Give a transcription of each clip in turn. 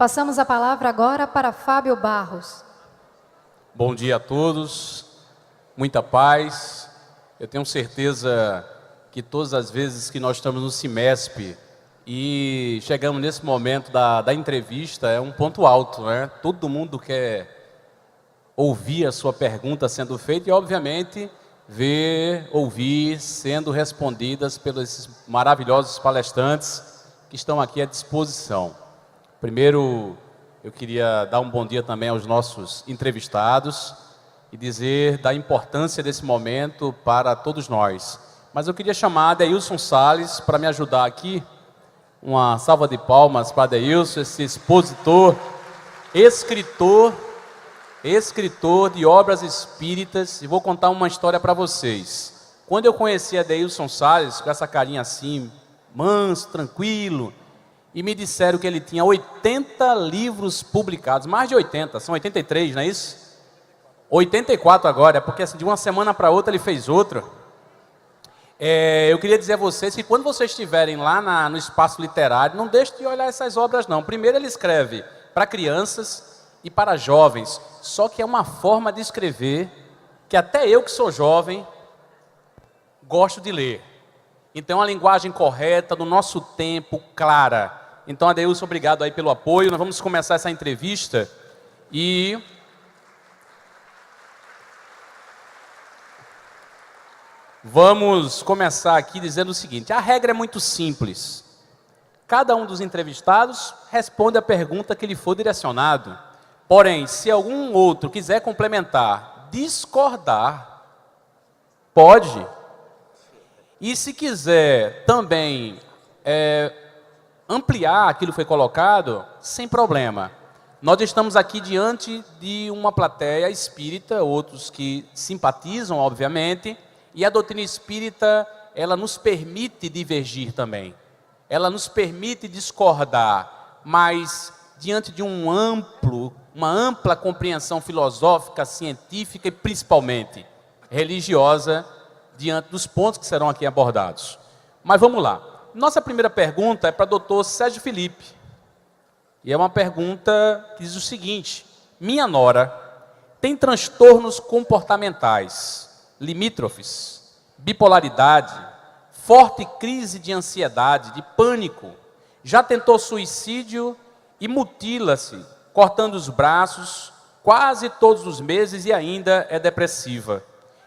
Passamos a palavra agora para Fábio Barros. Bom dia a todos, muita paz. Eu tenho certeza que todas as vezes que nós estamos no Cimesp e chegamos nesse momento da entrevista, é um ponto alto, né? Todo mundo quer ouvir a sua pergunta sendo feita e, obviamente, ouvir sendo respondidas pelos maravilhosos palestrantes que estão aqui à disposição. Primeiro, eu queria dar um bom dia também aos nossos entrevistados e dizer da importância desse momento para todos nós. Mas eu queria chamar Adeilson Salles para me ajudar aqui. Uma salva de palmas para Adeilson, esse expositor, escritor de obras espíritas. E vou contar uma história para vocês. Quando eu conheci Adeilson Salles, com essa carinha assim, manso, tranquilo, e me disseram que ele tinha 80 livros publicados, mais de 80, são 83, não é isso? 84 agora, é porque assim, de uma semana para outra ele fez outro. Eu queria dizer a vocês que quando vocês estiverem lá no espaço literário, não deixe de olhar essas obras não. Primeiro ele escreve para crianças e para jovens, só que é uma forma de escrever que até eu que sou jovem gosto de ler. Então a linguagem correta, no nosso tempo, clara. Então, Adeilson, obrigado aí pelo apoio. Nós vamos começar essa entrevista e vamos começar aqui dizendo o seguinte: a regra é muito simples. Cada um dos entrevistados responde a pergunta que lhe for direcionado. Porém, se algum outro quiser complementar, discordar, pode. E se quiser também ampliar aquilo que foi colocado, sem problema. Nós estamos aqui diante de uma plateia espírita, outros que simpatizam, obviamente, e a doutrina espírita, ela nos permite divergir também. Ela nos permite discordar, mas diante de uma ampla compreensão filosófica, científica e principalmente religiosa, diante dos pontos que serão aqui abordados. Mas vamos lá. Nossa primeira pergunta é para o Dr. Sérgio Felipe. E é uma pergunta que diz o seguinte: minha nora tem transtornos comportamentais, limítrofes, bipolaridade, forte crise de ansiedade, de pânico, já tentou suicídio e mutila-se, cortando os braços quase todos os meses e ainda é depressiva.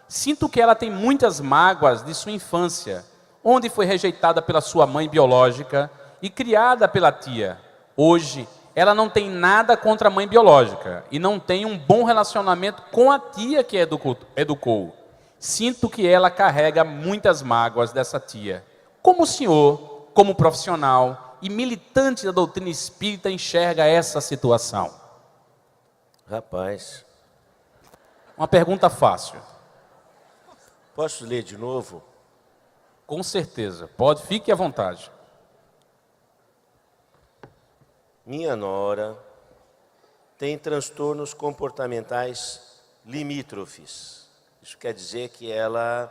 Sinto que ela tem muitas mágoas de sua infância, onde foi rejeitada pela sua mãe biológica e criada pela tia. Hoje, ela não tem nada contra a mãe biológica e não tem um bom relacionamento com a tia que educou. Sinto que ela carrega muitas mágoas dessa tia. Como o senhor, como profissional e militante da doutrina espírita, enxerga essa situação? Rapaz, uma pergunta fácil. Posso ler de novo? Com certeza, pode, fique à vontade. Minha nora tem transtornos comportamentais limítrofes. Isso quer dizer que ela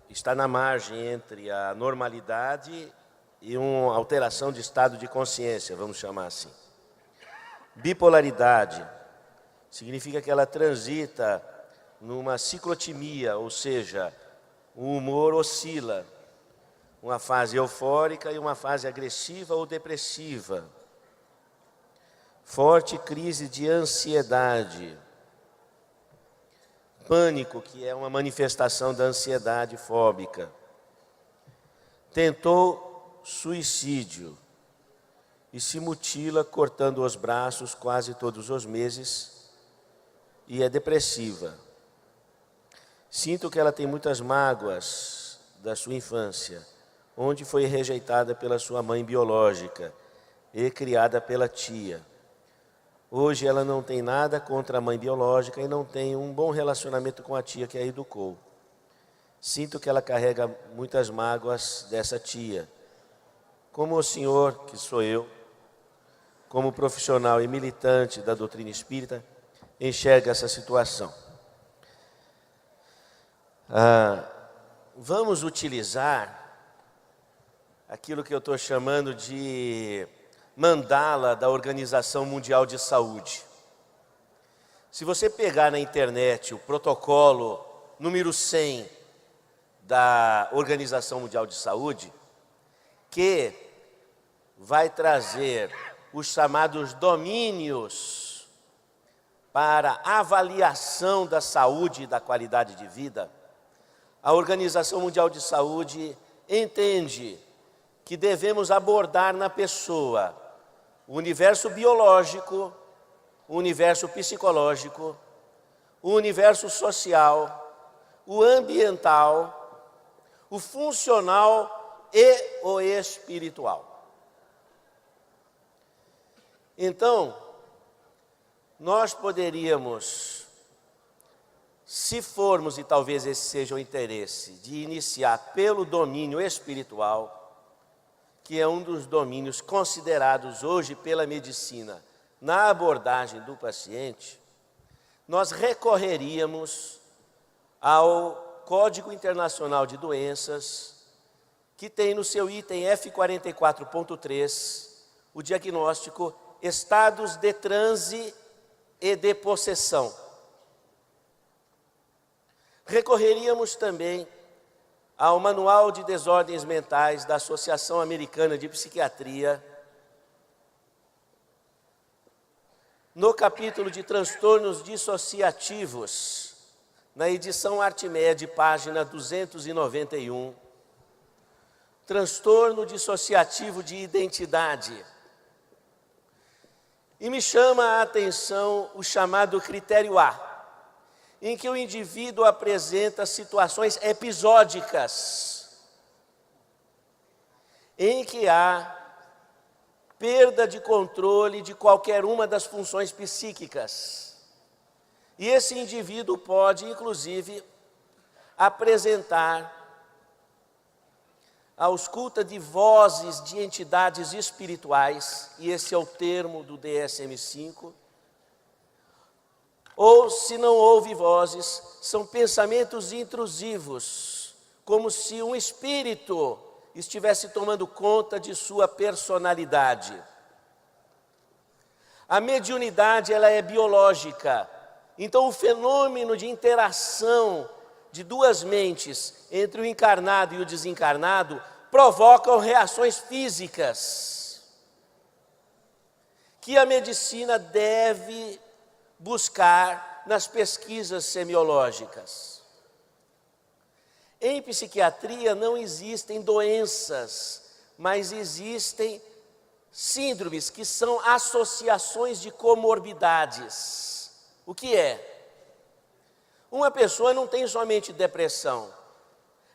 está na margem entre a normalidade e uma alteração de estado de consciência, vamos chamar assim. Bipolaridade significa que ela transita numa ciclotimia, ou seja, o humor oscila, uma fase eufórica e uma fase agressiva ou depressiva. Forte crise de ansiedade. Pânico, que é uma manifestação da ansiedade fóbica. Tentou suicídio e se mutila cortando os braços quase todos os meses e é depressiva. Sinto que ela tem muitas mágoas da sua infância, onde foi rejeitada pela sua mãe biológica e criada pela tia. Hoje ela não tem nada contra a mãe biológica e não tem um bom relacionamento com a tia que a educou. Sinto que ela carrega muitas mágoas dessa tia. Como o senhor, que sou eu, como profissional e militante da doutrina espírita, enxerga essa situação? Vamos utilizar aquilo que eu estou chamando de mandala da Organização Mundial de Saúde. Se você pegar na internet o protocolo número 100 da Organização Mundial de Saúde, que vai trazer os chamados domínios para avaliação da saúde e da qualidade de vida, a Organização Mundial de Saúde entende que devemos abordar na pessoa o universo biológico, o universo psicológico, o universo social, o ambiental, o funcional e o espiritual. Então, nós poderíamos, se formos, e talvez esse seja o interesse, de iniciar pelo domínio espiritual, que é um dos domínios considerados hoje pela medicina na abordagem do paciente, nós recorreríamos ao Código Internacional de Doenças, que tem no seu item F44.3 o diagnóstico estados de transe e de possessão. Recorreríamos também ao Manual de Desordens Mentais da Associação Americana de Psiquiatria, no capítulo de transtornos dissociativos, na edição Artimed, página 291, transtorno dissociativo de identidade. E me chama a atenção o chamado critério A, em que o indivíduo apresenta situações episódicas, em que há perda de controle de qualquer uma das funções psíquicas. E esse indivíduo pode, inclusive, apresentar a ausculta de vozes de entidades espirituais, e esse é o termo do DSM-5, ou, se não houve vozes, são pensamentos intrusivos, como se um espírito estivesse tomando conta de sua personalidade. A mediunidade, ela é biológica, então o fenômeno de interação de duas mentes, entre o encarnado e o desencarnado, provocam reações físicas, que a medicina deve buscar nas pesquisas semiológicas. Em psiquiatria não existem doenças, mas existem síndromes, que são associações de comorbidades. O que é? Uma pessoa não tem somente depressão,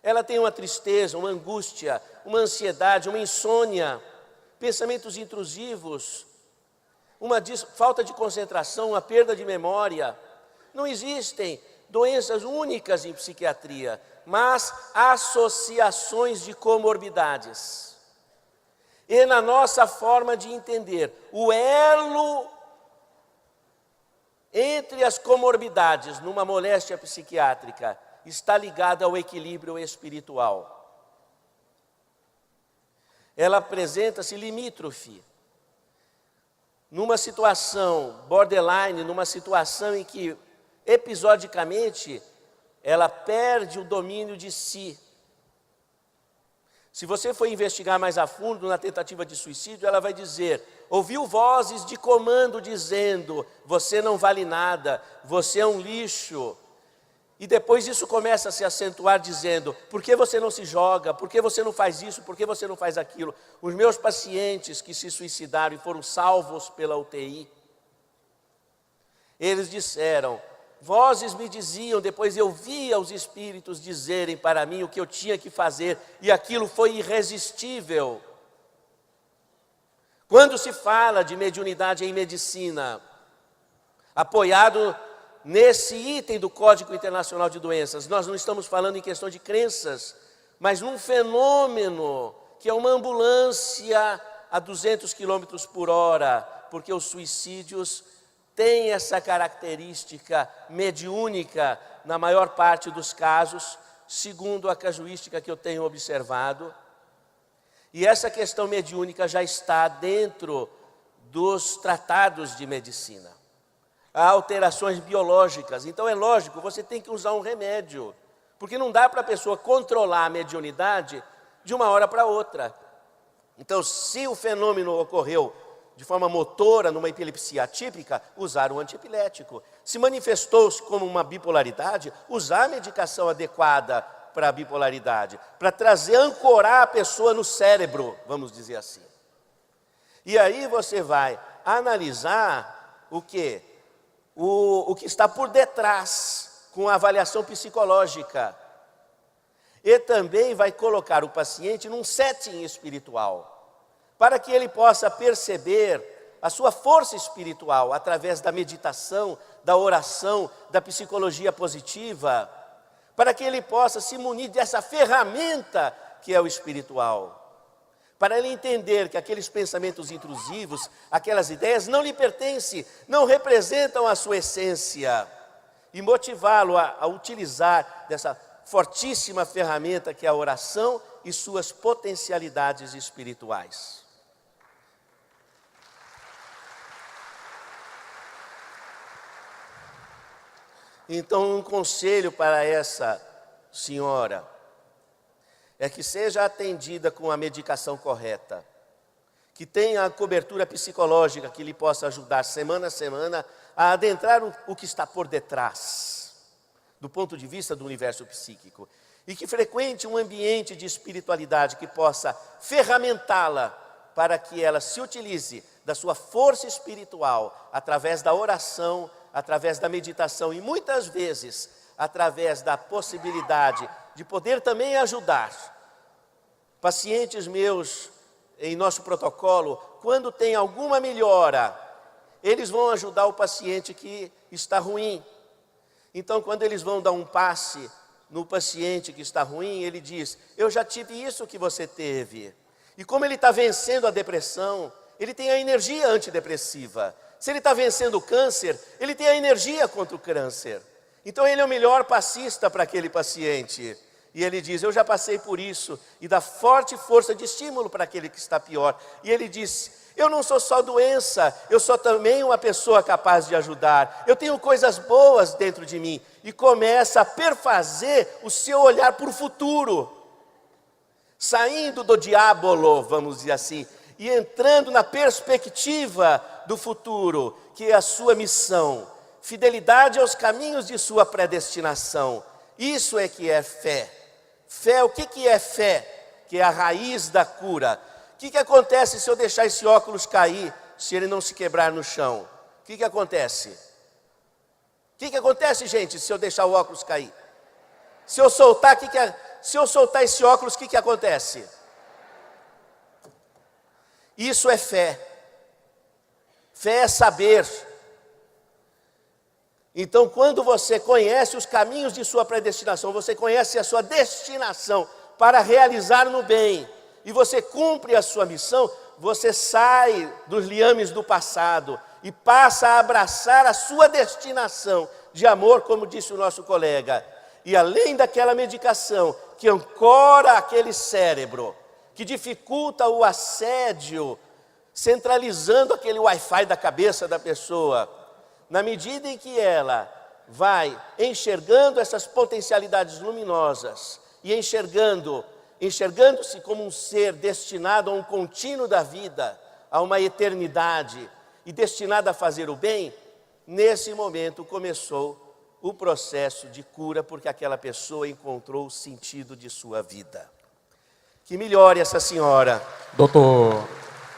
ela tem uma tristeza, uma angústia, uma ansiedade, uma insônia, pensamentos intrusivos, uma falta de concentração, uma perda de memória. Não existem doenças únicas em psiquiatria, mas associações de comorbidades. E na nossa forma de entender, o elo entre as comorbidades numa moléstia psiquiátrica está ligado ao equilíbrio espiritual. Ela apresenta-se limítrofe. Numa situação borderline, numa situação em que, episodicamente, ela perde o domínio de si. Se você for investigar mais a fundo na tentativa de suicídio, ela vai dizer: ouviu vozes de comando dizendo, você não vale nada, você é um lixo. E depois isso começa a se acentuar dizendo, por que você não se joga, por que você não faz isso, por que você não faz aquilo? Os meus pacientes que se suicidaram e foram salvos pela UTI, eles disseram, vozes me diziam, depois eu via os espíritos dizerem para mim o que eu tinha que fazer, e aquilo foi irresistível. Quando se fala de mediunidade em medicina, apoiado nesse item do Código Internacional de Doenças, nós não estamos falando em questão de crenças, mas num fenômeno que é uma ambulância a 200 km por hora, porque os suicídios têm essa característica mediúnica na maior parte dos casos, segundo a casuística que eu tenho observado. E essa questão mediúnica já está dentro dos tratados de medicina. Há alterações biológicas, então é lógico, você tem que usar um remédio, porque não dá para a pessoa controlar a mediunidade de uma hora para outra. Então, se o fenômeno ocorreu de forma motora, numa epilepsia atípica, usar um antiepilético. Se manifestou-se como uma bipolaridade, usar a medicação adequada para a bipolaridade, para trazer, ancorar a pessoa no cérebro, vamos dizer assim. E aí você vai analisar o quê? O que está por detrás, com a avaliação psicológica. E também vai colocar o paciente num setting espiritual, para que ele possa perceber a sua força espiritual através da meditação, da oração, da psicologia positiva, para que ele possa se munir dessa ferramenta que é o espiritual, para ele entender que aqueles pensamentos intrusivos, aquelas ideias não lhe pertencem, não representam a sua essência, e motivá-lo a utilizar dessa fortíssima ferramenta que é a oração e suas potencialidades espirituais. Então, um conselho para essa senhora é que seja atendida com a medicação correta, que tenha a cobertura psicológica que lhe possa ajudar semana a semana a adentrar o que está por detrás, do ponto de vista do universo psíquico, e que frequente um ambiente de espiritualidade que possa ferramentá-la para que ela se utilize da sua força espiritual através da oração, através da meditação e muitas vezes através da possibilidade de poder também ajudar pacientes meus em nosso protocolo, quando tem alguma melhora, eles vão ajudar o paciente que está ruim. Então, quando eles vão dar um passe no paciente que está ruim, ele diz: eu já tive isso que você teve. E como ele está vencendo a depressão, ele tem a energia antidepressiva. Se ele está vencendo o câncer, ele tem a energia contra o câncer. Então ele é o melhor passista para aquele paciente. E ele diz: eu já passei por isso, e dá forte força de estímulo para aquele que está pior. E ele diz: eu não sou só doença, eu sou também uma pessoa capaz de ajudar. Eu tenho coisas boas dentro de mim. E começa a perfazer o seu olhar para o futuro, saindo do diabolo, vamos dizer assim, e entrando na perspectiva do futuro, que é a sua missão, fidelidade aos caminhos de sua predestinação. Isso é que é fé. Fé, o que é fé? Que é a raiz da cura. O que acontece se eu deixar esse óculos cair, se ele não se quebrar no chão? O que acontece? O que acontece, gente, se eu deixar o óculos cair? Se eu soltar, se eu soltar esse óculos, o que acontece? Isso é fé. Fé é saber. Então, quando você conhece os caminhos de sua predestinação, você conhece a sua destinação para realizar no bem, e você cumpre a sua missão, você sai dos liames do passado e passa a abraçar a sua destinação de amor, como disse o nosso colega. E além daquela medicação que ancora aquele cérebro, que dificulta o assédio, centralizando aquele Wi-Fi da cabeça da pessoa, na medida em que ela vai enxergando essas potencialidades luminosas e enxergando-se como um ser destinado a um contínuo da vida, a uma eternidade e destinado a fazer o bem, nesse momento começou o processo de cura, porque aquela pessoa encontrou o sentido de sua vida. Que melhore essa senhora. Doutor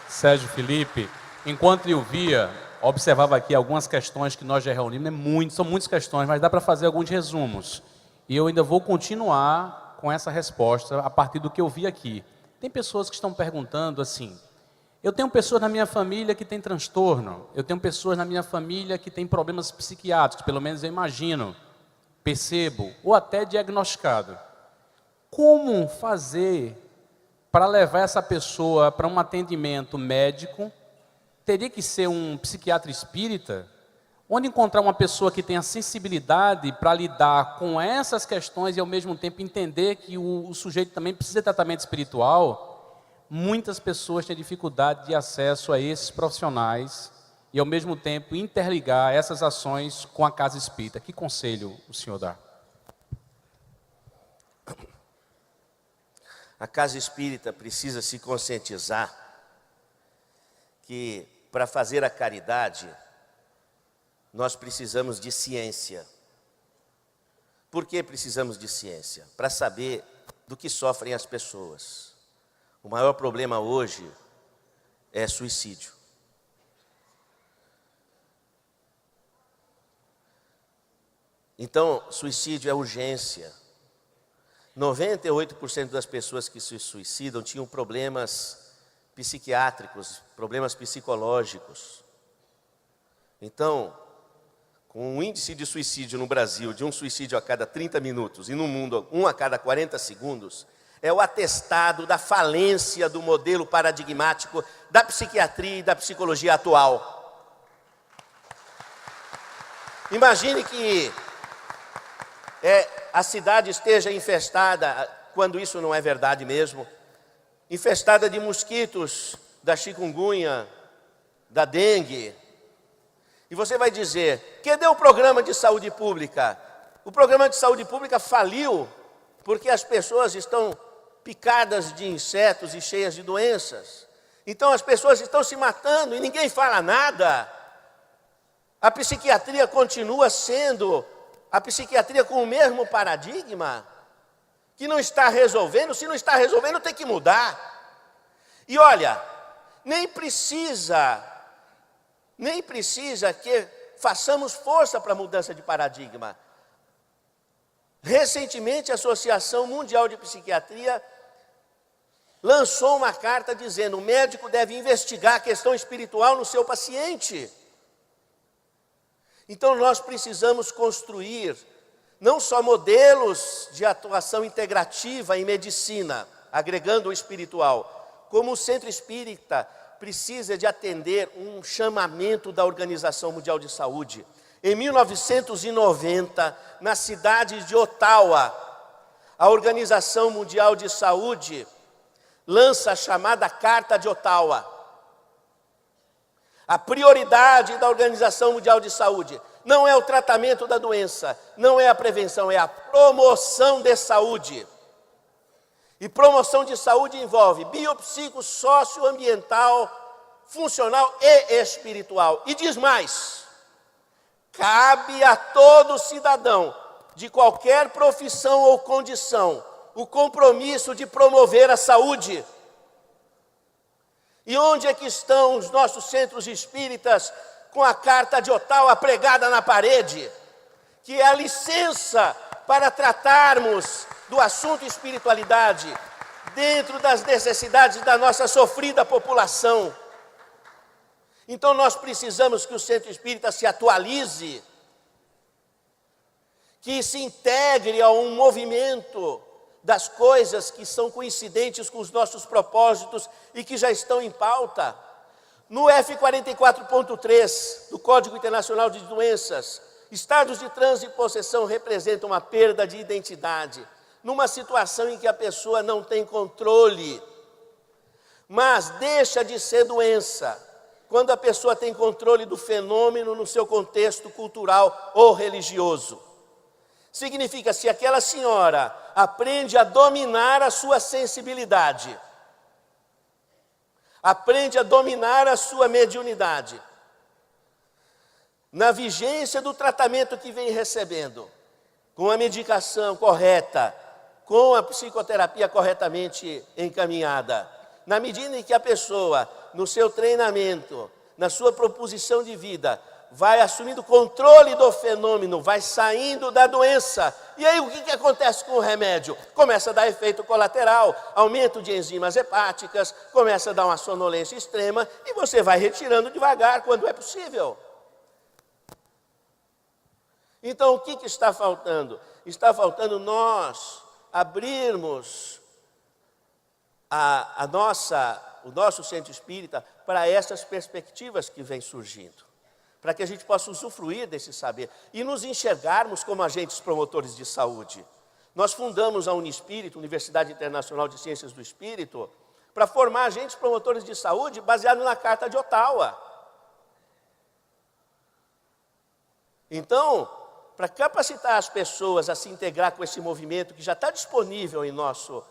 Sérgio Felipe, enquanto eu via, observava aqui algumas questões que nós já reunimos, são muitas questões, mas dá para fazer alguns resumos. E eu ainda vou continuar com essa resposta a partir do que eu vi aqui. Tem pessoas que estão perguntando assim: eu tenho pessoas na minha família que têm transtorno, eu tenho pessoas na minha família que têm problemas psiquiátricos, pelo menos eu imagino, percebo, ou até diagnosticado. Como fazer para levar essa pessoa para um atendimento médico? Teria que ser um psiquiatra espírita? Onde encontrar uma pessoa que tenha sensibilidade para lidar com essas questões e ao mesmo tempo entender que o sujeito também precisa de tratamento espiritual? muitas pessoas têm dificuldade de acesso a esses profissionais e, ao mesmo tempo, interligar essas ações com a casa espírita. Que conselho o senhor dá? A casa espírita precisa se conscientizar que, para fazer a caridade, nós precisamos de ciência. Por que precisamos de ciência? Para saber do que sofrem as pessoas. O maior problema hoje é suicídio. Então, suicídio é urgência. 98% das pessoas que se suicidam tinham problemas psiquiátricos, problemas psicológicos. Então, com um índice de suicídio no Brasil de um suicídio a cada 30 minutos e no mundo um a cada 40 segundos, é o atestado da falência do modelo paradigmático da psiquiatria e da psicologia atual. Imagine que a cidade esteja infestada, quando isso não é verdade mesmo, infestada de mosquitos da chikungunya, da dengue. E você vai dizer, cadê o programa de saúde pública? O programa de saúde pública faliu porque as pessoas estão picadas de insetos e cheias de doenças. Então as pessoas estão se matando e ninguém fala nada. A psiquiatria continua sendo a psiquiatria com o mesmo paradigma, que não está resolvendo. Se não está resolvendo, tem que mudar. E olha, nem precisa que façamos força para a mudança de paradigma. Recentemente, a Associação Mundial de Psiquiatria lançou uma carta dizendo que o médico deve investigar a questão espiritual no seu paciente. Então, nós precisamos construir não só modelos de atuação integrativa em medicina, agregando o espiritual, como o Centro Espírita precisa de atender um chamamento da Organização Mundial de Saúde. Em 1990, na cidade de Ottawa, a Organização Mundial de Saúde lança a chamada Carta de Ottawa. A prioridade da Organização Mundial de Saúde não é o tratamento da doença, não é a prevenção, é a promoção de saúde. E promoção de saúde envolve biopsico, socioambiental, funcional e espiritual. E diz mais, cabe a todo cidadão, de qualquer profissão ou condição, o compromisso de promover a saúde. E onde é que estão os nossos centros espíritas com a Carta de Ottawa pregada na parede, que é a licença para tratarmos do assunto espiritualidade dentro das necessidades da nossa sofrida população? Então nós precisamos que o Centro Espírita se atualize, que se integre a um movimento das coisas que são coincidentes com os nossos propósitos e que já estão em pauta. No F44.3 do Código Internacional de Doenças, estados de transe e possessão representam uma perda de identidade, numa situação em que a pessoa não tem controle, mas deixa de ser doença quando a pessoa tem controle do fenômeno no seu contexto cultural ou religioso. Significa, se aquela senhora aprende a dominar a sua sensibilidade, aprende a dominar a sua mediunidade, na vigência do tratamento que vem recebendo, com a medicação correta, com a psicoterapia corretamente encaminhada, na medida em que a pessoa, no seu treinamento, na sua proposição de vida, vai assumindo controle do fenômeno, vai saindo da doença. E aí o que acontece com o remédio? Começa a dar efeito colateral, aumento de enzimas hepáticas, começa a dar uma sonolência extrema e você vai retirando devagar quando é possível. Então o que está faltando? Está faltando nós abrirmos o nosso centro espírita para essas perspectivas que vêm surgindo, para que a gente possa usufruir desse saber e nos enxergarmos como agentes promotores de saúde. Nós fundamos a Unispírito, Universidade Internacional de Ciências do Espírito, para formar agentes promotores de saúde baseado na Carta de Ottawa. Então, para capacitar as pessoas a se integrar com esse movimento que já está disponível em nosso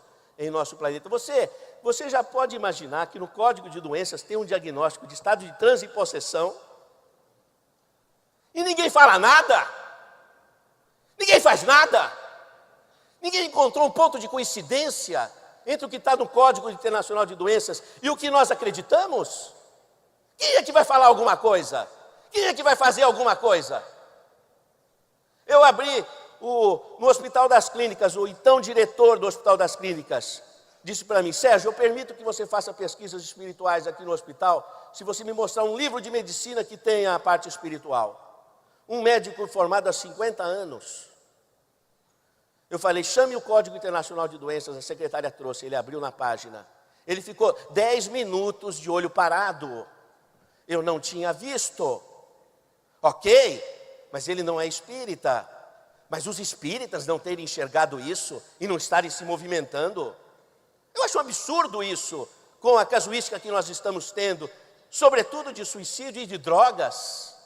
planeta, você já pode imaginar que no Código de Doenças tem um diagnóstico de estado de transe e possessão, e ninguém fala nada, ninguém faz nada, ninguém encontrou um ponto de coincidência entre o que está no Código Internacional de Doenças e o que nós acreditamos? Quem é que vai falar alguma coisa? Quem é que vai fazer alguma coisa? Eu abri no Hospital das Clínicas, o então diretor do Hospital das Clínicas disse para mim: Sérgio, eu permito que você faça pesquisas espirituais aqui no hospital, se você me mostrar um livro de medicina que tenha a parte espiritual. Um médico formado há 50 anos. Eu falei: chame o Código Internacional de Doenças, a secretária trouxe, ele abriu na página. Ele ficou 10 minutos de olho parado. Eu não tinha visto. Ok, mas ele não é espírita. Mas os espíritas não terem enxergado isso e não estarem se movimentando. Eu acho um absurdo isso, com a casuística que nós estamos tendo, sobretudo de suicídio e de drogas.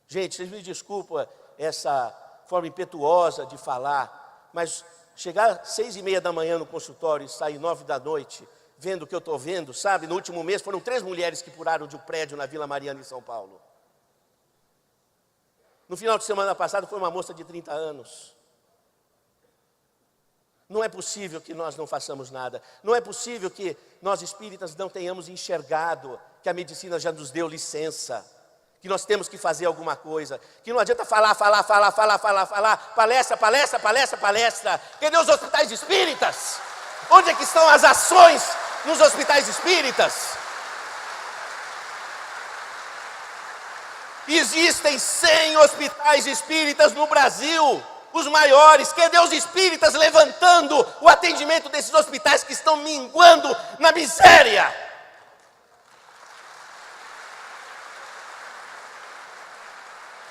Gente, vocês me desculpam essa forma impetuosa de falar, mas chegar às 6:30 da manhã no consultório e sair 9 da noite, vendo o que eu estou vendo, sabe? No último mês foram 3 mulheres que pularam de um prédio na Vila Mariana, em São Paulo. No final de semana passado foi uma moça de 30 anos. Não é possível que nós não façamos nada. Não é possível que nós espíritas não tenhamos enxergado que a medicina já nos deu licença, que nós temos que fazer alguma coisa, que não adianta falar, palestra. Cadê os hospitais espíritas? Onde é que estão as ações nos hospitais espíritas? Existem 100 hospitais espíritas no Brasil, os maiores. Cadê os espíritas levantando o atendimento desses hospitais que estão minguando na miséria?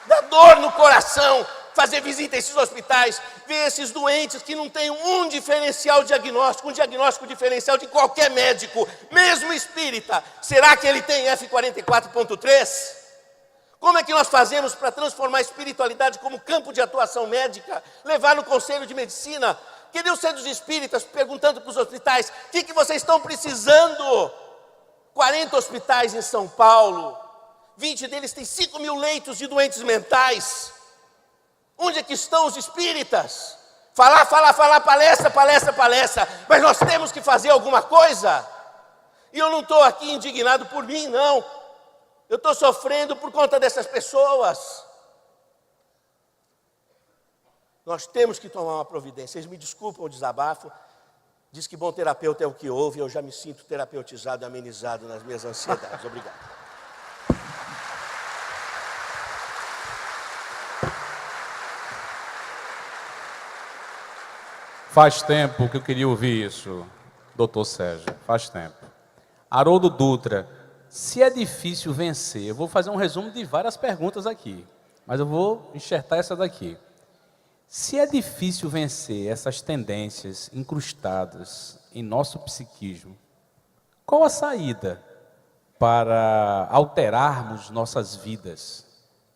Dá dor no coração fazer visita a esses hospitais, ver esses doentes que não têm um diferencial diagnóstico, um diagnóstico diferencial de qualquer médico, mesmo espírita. Será que ele tem F44.3? Como é que nós fazemos para transformar a espiritualidade como campo de atuação médica? Levar no Conselho de Medicina? Cadê os centros espíritas perguntando para os hospitais: o que vocês estão precisando? 40 hospitais em São Paulo, 20 deles têm 5 mil leitos de doentes mentais. Onde é que estão os espíritas? Falar, palestra, mas nós temos que fazer alguma coisa. E eu não estou aqui indignado por mim, não. Eu estou sofrendo por conta dessas pessoas. Nós temos que tomar uma providência. Vocês me desculpam o desabafo. Diz que bom terapeuta é o que ouve. Eu já me sinto terapeutizado e amenizado nas minhas ansiedades. Obrigado. Faz tempo que eu queria ouvir isso, doutor Sérgio. Faz tempo. Haroldo Dutra. Se é difícil vencer, eu vou fazer um resumo de várias perguntas aqui, mas eu vou enxertar essa daqui. Se é difícil vencer essas tendências incrustadas em nosso psiquismo, qual a saída para alterarmos nossas vidas?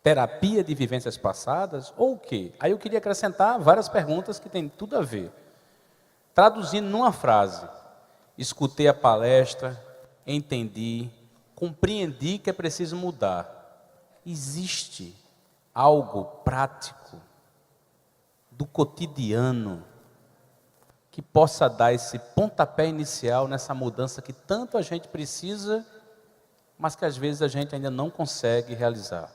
Terapia de vivências passadas ou o quê? Aí eu queria acrescentar várias perguntas que têm tudo a ver. Traduzindo numa frase: escutei a palestra, entendi, compreendi que é preciso mudar. Existe algo prático do cotidiano que possa dar esse pontapé inicial nessa mudança que tanto a gente precisa, mas que às vezes a gente ainda não consegue realizar?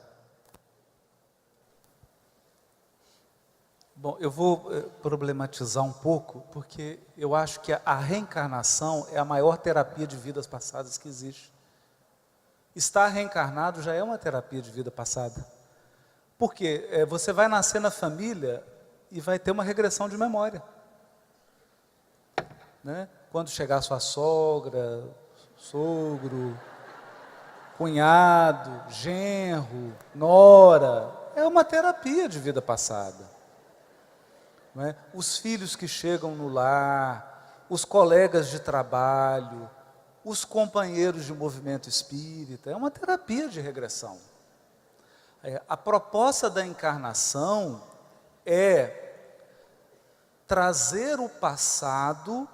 Bom, eu vou problematizar um pouco, porque eu acho que a reencarnação é a maior terapia de vidas passadas que existe. Estar reencarnado já é uma terapia de vida passada. Porque você vai nascer na família e vai ter uma regressão de memória. Né? Quando chegar sua sogra, sogro, cunhado, genro, nora, é uma terapia de vida passada. Não é? Os filhos que chegam no lar os colegas de trabalho, os companheiros de movimento espírita. É uma terapia de regressão. A proposta da encarnação é trazer o passado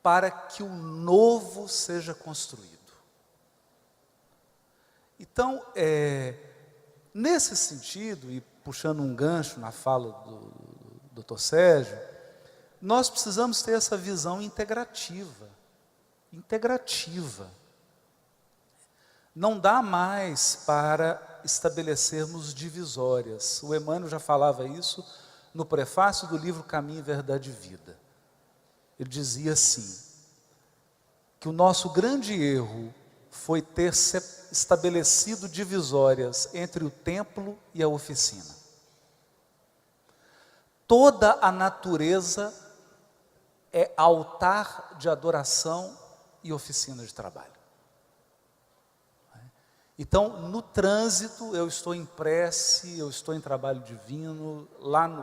para que o novo seja construído. Então, nesse sentido, e puxando um gancho na fala do Dr. Sérgio, nós precisamos ter essa visão integrativa. Não dá mais para estabelecermos divisórias. O Emmanuel já falava isso no prefácio do livro Caminho, Verdade e Vida. Ele dizia assim, que o nosso grande erro foi ter estabelecido divisórias entre o templo e a oficina. Toda a natureza é altar de adoração e oficina de trabalho. Então, no trânsito, eu estou em prece, eu estou em trabalho divino,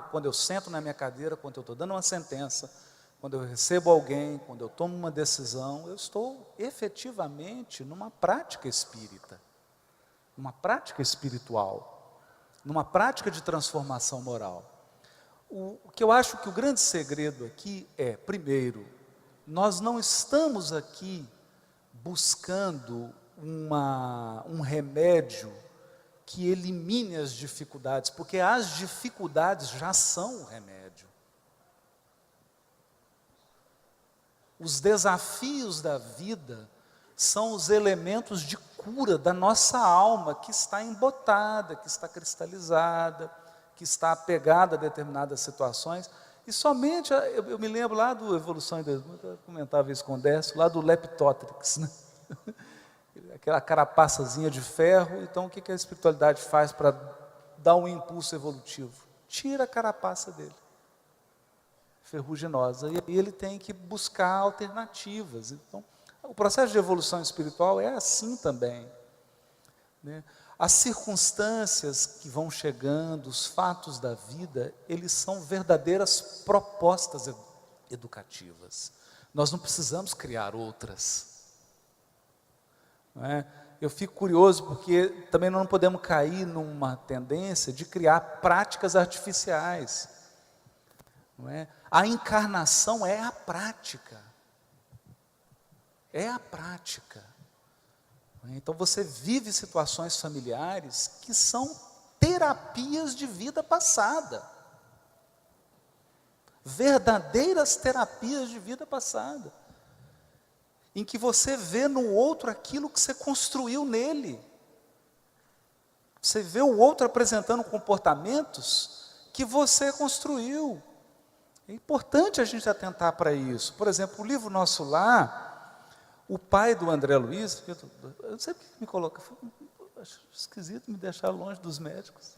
quando eu sento na minha cadeira, quando eu estou dando uma sentença, quando eu recebo alguém, quando eu tomo uma decisão, eu estou efetivamente numa prática espírita, numa prática espiritual, numa prática de transformação moral. O que eu acho que o grande segredo aqui é, primeiro, nós não estamos aqui buscando um remédio que elimine as dificuldades, porque as dificuldades já são o remédio. Os desafios da vida são os elementos de cura da nossa alma, que está embotada, que está cristalizada, que está apegada a determinadas situações. E somente, eu me lembro lá do Evolução em Deus, eu comentava isso com o Décio, lá do Leptótrix, né? Aquela carapaçazinha de ferro. Então o que a espiritualidade faz para dar um impulso evolutivo? Tira a carapaça dele, ferruginosa, e ele tem que buscar alternativas. Então, o processo de evolução espiritual é assim também, né? As circunstâncias que vão chegando, os fatos da vida, eles são verdadeiras propostas educativas. Nós não precisamos criar outras. Não é? Eu fico curioso porque também não podemos cair numa tendência de criar práticas artificiais. Não é? A encarnação é a prática. É a prática. Então você vive situações familiares que são terapias de vida passada. Verdadeiras terapias de vida passada. Em que você vê no outro aquilo que você construiu nele. Você vê o outro apresentando comportamentos que você construiu. É importante a gente atentar para isso. Por exemplo, o livro Nosso Lar, o pai do André Luiz, eu não sei porque me coloca, acho esquisito me deixar longe dos médicos.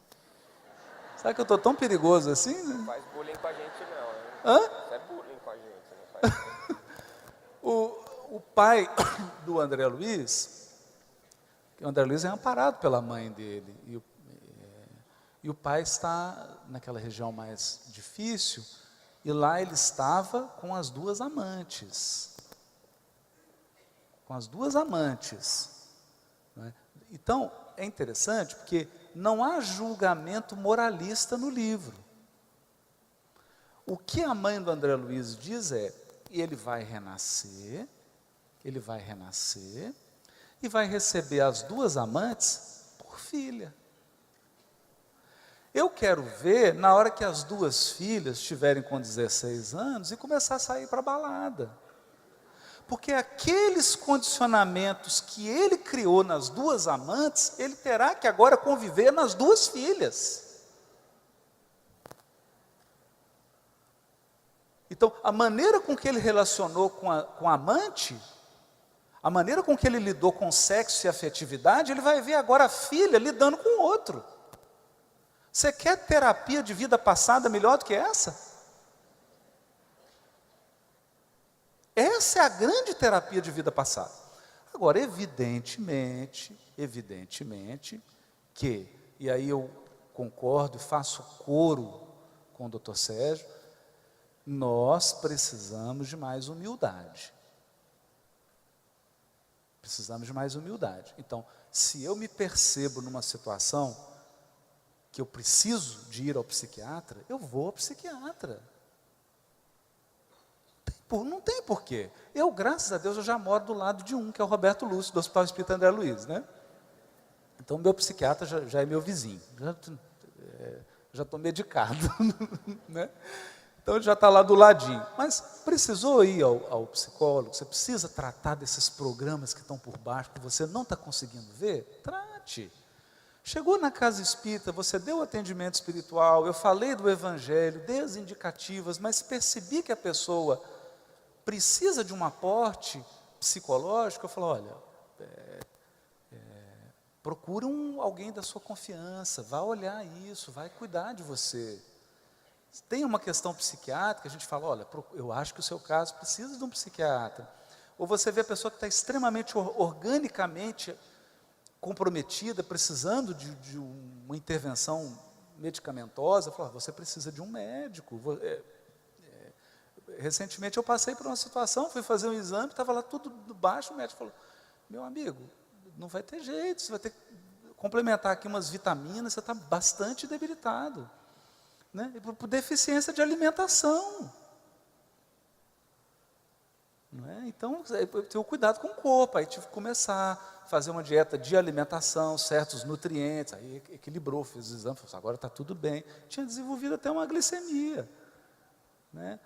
Sabe que eu estou tão perigoso assim? Né? Não faz bullying com a gente não, hein? Hã? Isso é bullying com a gente, não faz. O pai do André Luiz, o André Luiz é amparado pela mãe dele, e o pai está naquela região mais difícil, e lá ele estava com as duas amantes. Com as duas amantes. Não é? Então, é interessante porque não há julgamento moralista no livro. O que a mãe do André Luiz diz é, ele vai renascer e vai receber as duas amantes por filha. Eu quero ver na hora que as duas filhas estiverem com 16 anos e começar a sair para a balada. Porque aqueles condicionamentos que ele criou nas duas amantes, ele terá que agora conviver nas duas filhas. Então, a maneira com que ele relacionou com a amante, a maneira com que ele lidou com sexo e afetividade, ele vai ver agora a filha lidando com o outro. Você quer terapia de vida passada melhor do que essa? Essa é a grande terapia de vida passada. Agora, evidentemente que, e aí eu concordo e faço coro com o Dr. Sérgio, Nós precisamos de mais humildade. Precisamos de mais humildade. Então, se eu me percebo numa situação que eu preciso de ir ao psiquiatra, eu vou ao psiquiatra. Não tem porquê. Eu, graças a Deus, eu já moro do lado de um, que é o Roberto Lúcio, do Hospital Espírita André Luiz, né? Então, meu psiquiatra já é meu vizinho. Já estou medicado, né? Então, ele já está lá do ladinho. Mas precisou ir ao psicólogo, você precisa tratar desses programas que estão por baixo, que você não está conseguindo ver? Trate. Chegou na casa espírita, você deu atendimento espiritual, eu falei do evangelho, dei as indicativas, mas percebi que a pessoa precisa de um aporte psicológico. Eu falo, olha, procura alguém da sua confiança, vá olhar isso, vai cuidar de você. Tem uma questão psiquiátrica, a gente fala, olha, eu acho que o seu caso precisa de um psiquiatra. Ou você vê a pessoa que está extremamente organicamente comprometida, precisando de uma intervenção medicamentosa, fala, você precisa de um médico. Recentemente eu passei por uma situação, fui fazer um exame, estava lá tudo baixo, o médico falou, meu amigo, não vai ter jeito, você vai ter que complementar aqui umas vitaminas, você está bastante debilitado, né? Por deficiência de alimentação. Não é? Então, eu tenho cuidado com o corpo, aí tive que começar a fazer uma dieta de alimentação, certos nutrientes, aí equilibrou, fez o exame, falou, agora está tudo bem. Tinha desenvolvido até uma glicemia, né?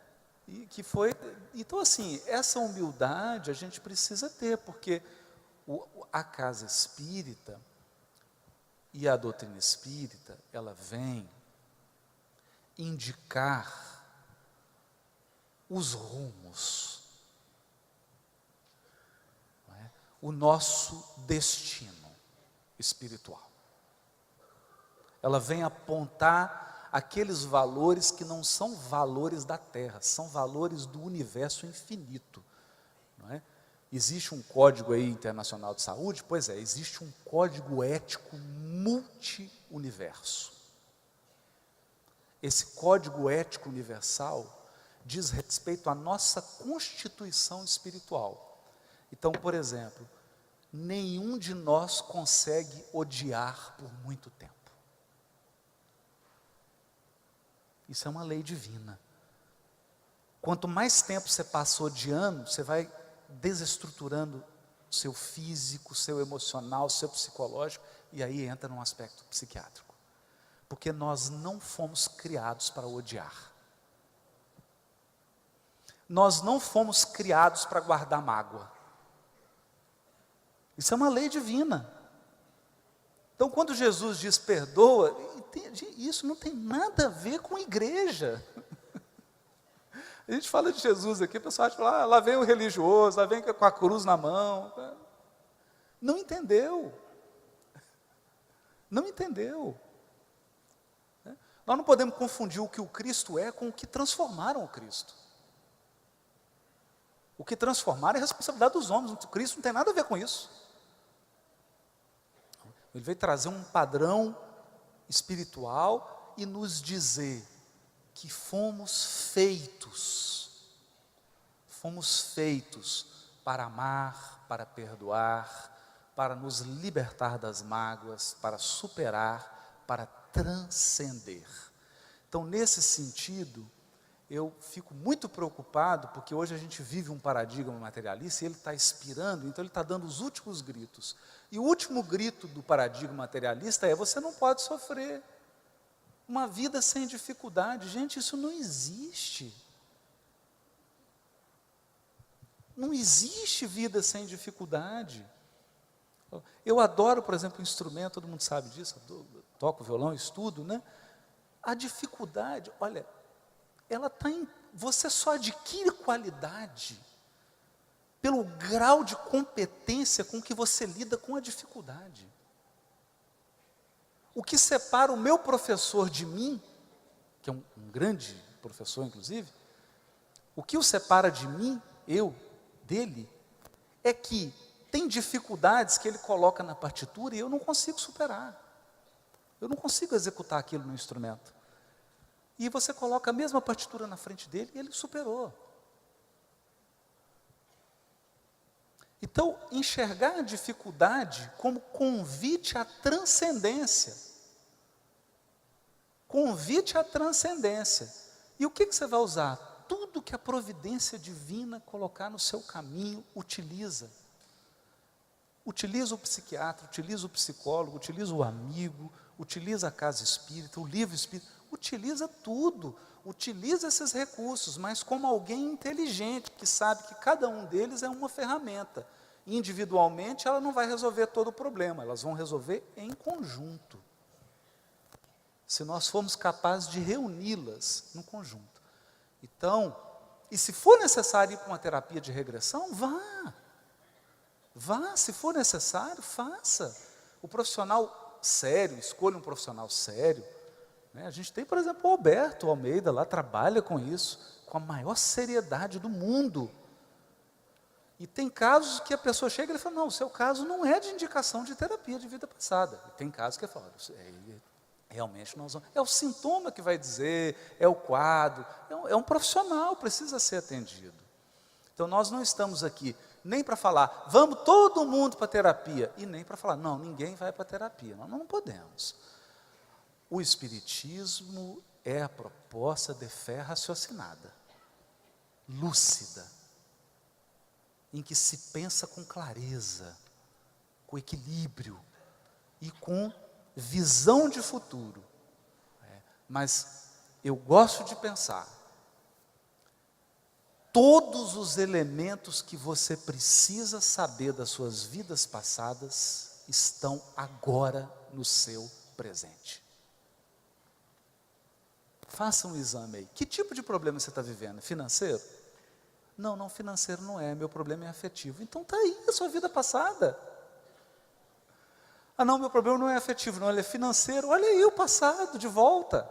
E que foi, então assim, essa humildade a gente precisa ter, porque a casa espírita e a doutrina espírita, ela vem indicar os rumos, não é? O nosso destino espiritual. Ela vem apontar aqueles valores que não são valores da Terra, são valores do universo infinito, não é? Existe um código aí internacional de saúde? Pois é, existe um código ético multi-universo. Esse código ético universal diz respeito à nossa constituição espiritual. Então, por exemplo, nenhum de nós consegue odiar por muito tempo. Isso é uma lei divina. Quanto mais tempo você passa odiando, você vai desestruturando o seu físico, o seu emocional, o seu psicológico, e aí entra num aspecto psiquiátrico. Porque nós não fomos criados para odiar. Nós não fomos criados para guardar mágoa. Isso é uma lei divina. Então, quando Jesus diz perdoa, isso não tem nada a ver com igreja. A gente fala de Jesus aqui, o pessoal acha, lá vem o religioso, lá vem com a cruz na mão. Não entendeu. Não entendeu. Nós não podemos confundir o que o Cristo é com o que transformaram o Cristo. O que transformaram é a responsabilidade dos homens, o Cristo não tem nada a ver com isso. Ele veio trazer um padrão espiritual e nos dizer que fomos feitos para amar, para perdoar, para nos libertar das mágoas, para superar, para transcender. Então, nesse sentido, eu fico muito preocupado, porque hoje a gente vive um paradigma materialista e ele está expirando, então ele está dando os últimos gritos. E o último grito do paradigma materialista é: você não pode sofrer. Uma vida sem dificuldade. Gente, isso não existe. Não existe vida sem dificuldade. Eu adoro, por exemplo, instrumento, todo mundo sabe disso, eu toco violão, estudo, né? A dificuldade, olha, ela está em... Você só adquire qualidade pelo grau de competência com que você lida com a dificuldade. O que separa o meu professor de mim, que é um grande professor inclusive, o que o separa de mim, dele, é que tem dificuldades que ele coloca na partitura e eu não consigo superar. Eu não consigo executar aquilo no instrumento. E você coloca a mesma partitura na frente dele e ele superou. Então, enxergar a dificuldade como convite à transcendência. Convite à transcendência. E o que você vai usar? Tudo que a providência divina colocar no seu caminho, utiliza. Utiliza o psiquiatra, utiliza o psicólogo, utiliza o amigo, utiliza a casa espírita, o livro espírita, utiliza tudo, utiliza esses recursos, mas como alguém inteligente, que sabe que cada um deles é uma ferramenta. Individualmente, ela não vai resolver todo o problema, elas vão resolver em conjunto. Se nós formos capazes de reuni-las no conjunto. Então, e se for necessário ir para uma terapia de regressão, vá. Vá, se for necessário, faça. O profissional sério, escolha um profissional sério. Né? A gente tem, por exemplo, o Alberto Almeida, lá trabalha com isso, com a maior seriedade do mundo. E tem casos que a pessoa chega e fala, não, o seu caso não é de indicação de terapia de vida passada. E tem casos que fala, realmente nós vamos... É o sintoma que vai dizer, é o quadro, é um profissional, precisa ser atendido. Então nós não estamos aqui nem para falar, vamos todo mundo para a terapia, e nem para falar, não, ninguém vai para a terapia. Nós não podemos. O Espiritismo é a proposta de fé raciocinada, lúcida, em que se pensa com clareza, com equilíbrio e com visão de futuro. Mas eu gosto de pensar, todos os elementos que você precisa saber das suas vidas passadas estão agora no seu presente. Faça um exame aí. Que tipo de problema você está vivendo? Financeiro? Não, financeiro não é, meu problema é afetivo. Então está aí a sua vida passada. Ah não, meu problema não é afetivo, não, ele é financeiro. Olha aí o passado, de volta.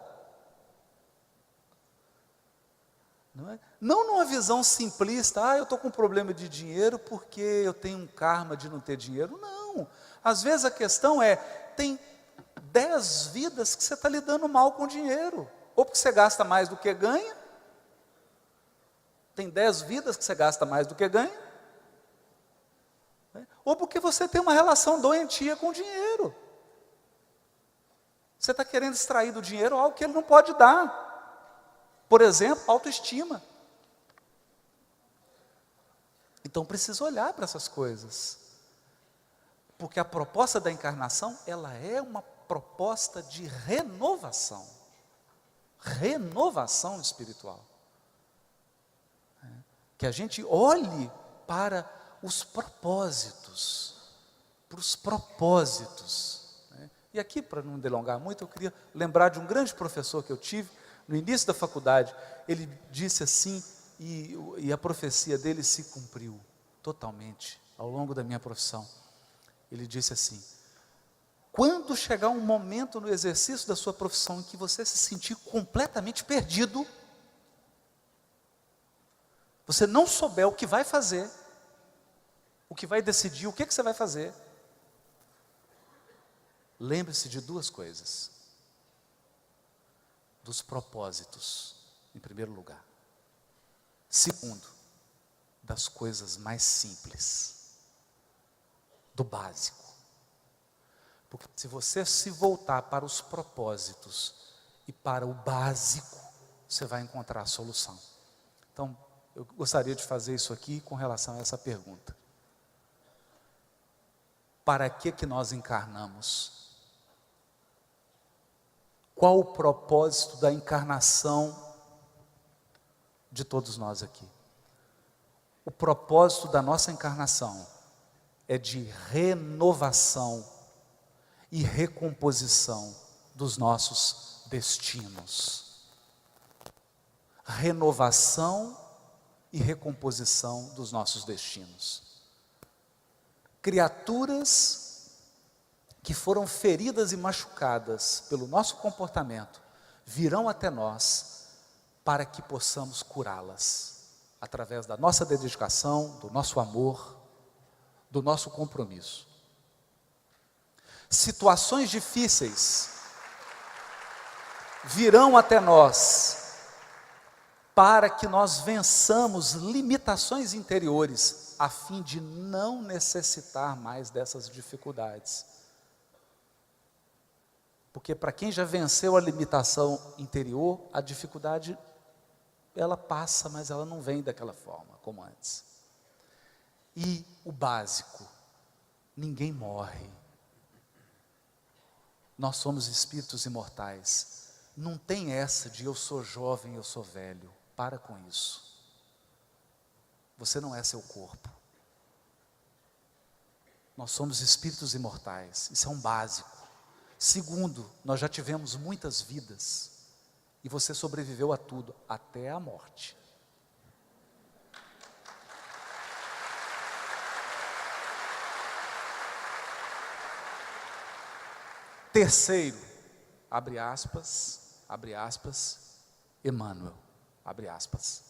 Não é? Não numa visão simplista, eu estou com um problema de dinheiro porque eu tenho um karma de não ter dinheiro. Não, às vezes a questão é, tem 10 vidas que você está lidando mal com dinheiro. Ou porque você gasta mais do que ganha. Tem 10 vidas que você gasta mais do que ganha. Ou porque você tem uma relação doentia com o dinheiro. Você está querendo extrair do dinheiro algo que ele não pode dar. Por exemplo, autoestima. Então precisa olhar para essas coisas. Porque a proposta da encarnação, ela é uma proposta de renovação. Renovação espiritual. Que a gente olhe para os propósitos. Para os propósitos. E aqui, para não delongar muito, eu queria lembrar de um grande professor que eu tive, no início da faculdade. Ele disse assim, e a profecia dele se cumpriu totalmente, ao longo da minha profissão. Ele disse assim, quando chegar um momento no exercício da sua profissão em que você se sentir completamente perdido, você não souber o que vai fazer, o que vai decidir, o que você vai fazer, lembre-se de 2 coisas. Dos propósitos, em primeiro lugar. Segundo, das coisas mais simples, do básico. Porque se você se voltar para os propósitos e para o básico, você vai encontrar a solução. Então, eu gostaria de fazer isso aqui com relação a essa pergunta. Para que nós encarnamos? Qual o propósito da encarnação de todos nós aqui? O propósito da nossa encarnação é de renovação e recomposição dos nossos destinos. Renovação e recomposição dos nossos destinos. Criaturas que foram feridas e machucadas pelo nosso comportamento, virão até nós para que possamos curá-las, através da nossa dedicação, do nosso amor, do nosso compromisso. Situações difíceis virão até nós para que nós vençamos limitações interiores, a fim de não necessitar mais dessas dificuldades. Porque para quem já venceu a limitação interior, a dificuldade, ela passa, mas ela não vem daquela forma, como antes. E o básico, ninguém morre. Nós somos espíritos imortais. Não tem essa de eu sou jovem, eu sou velho. Para com isso. Você não é seu corpo. Nós somos espíritos imortais. Isso é um básico. Segundo, nós já tivemos muitas vidas. E você sobreviveu a tudo, até a morte. Terceiro, abre aspas, Emmanuel, abre aspas.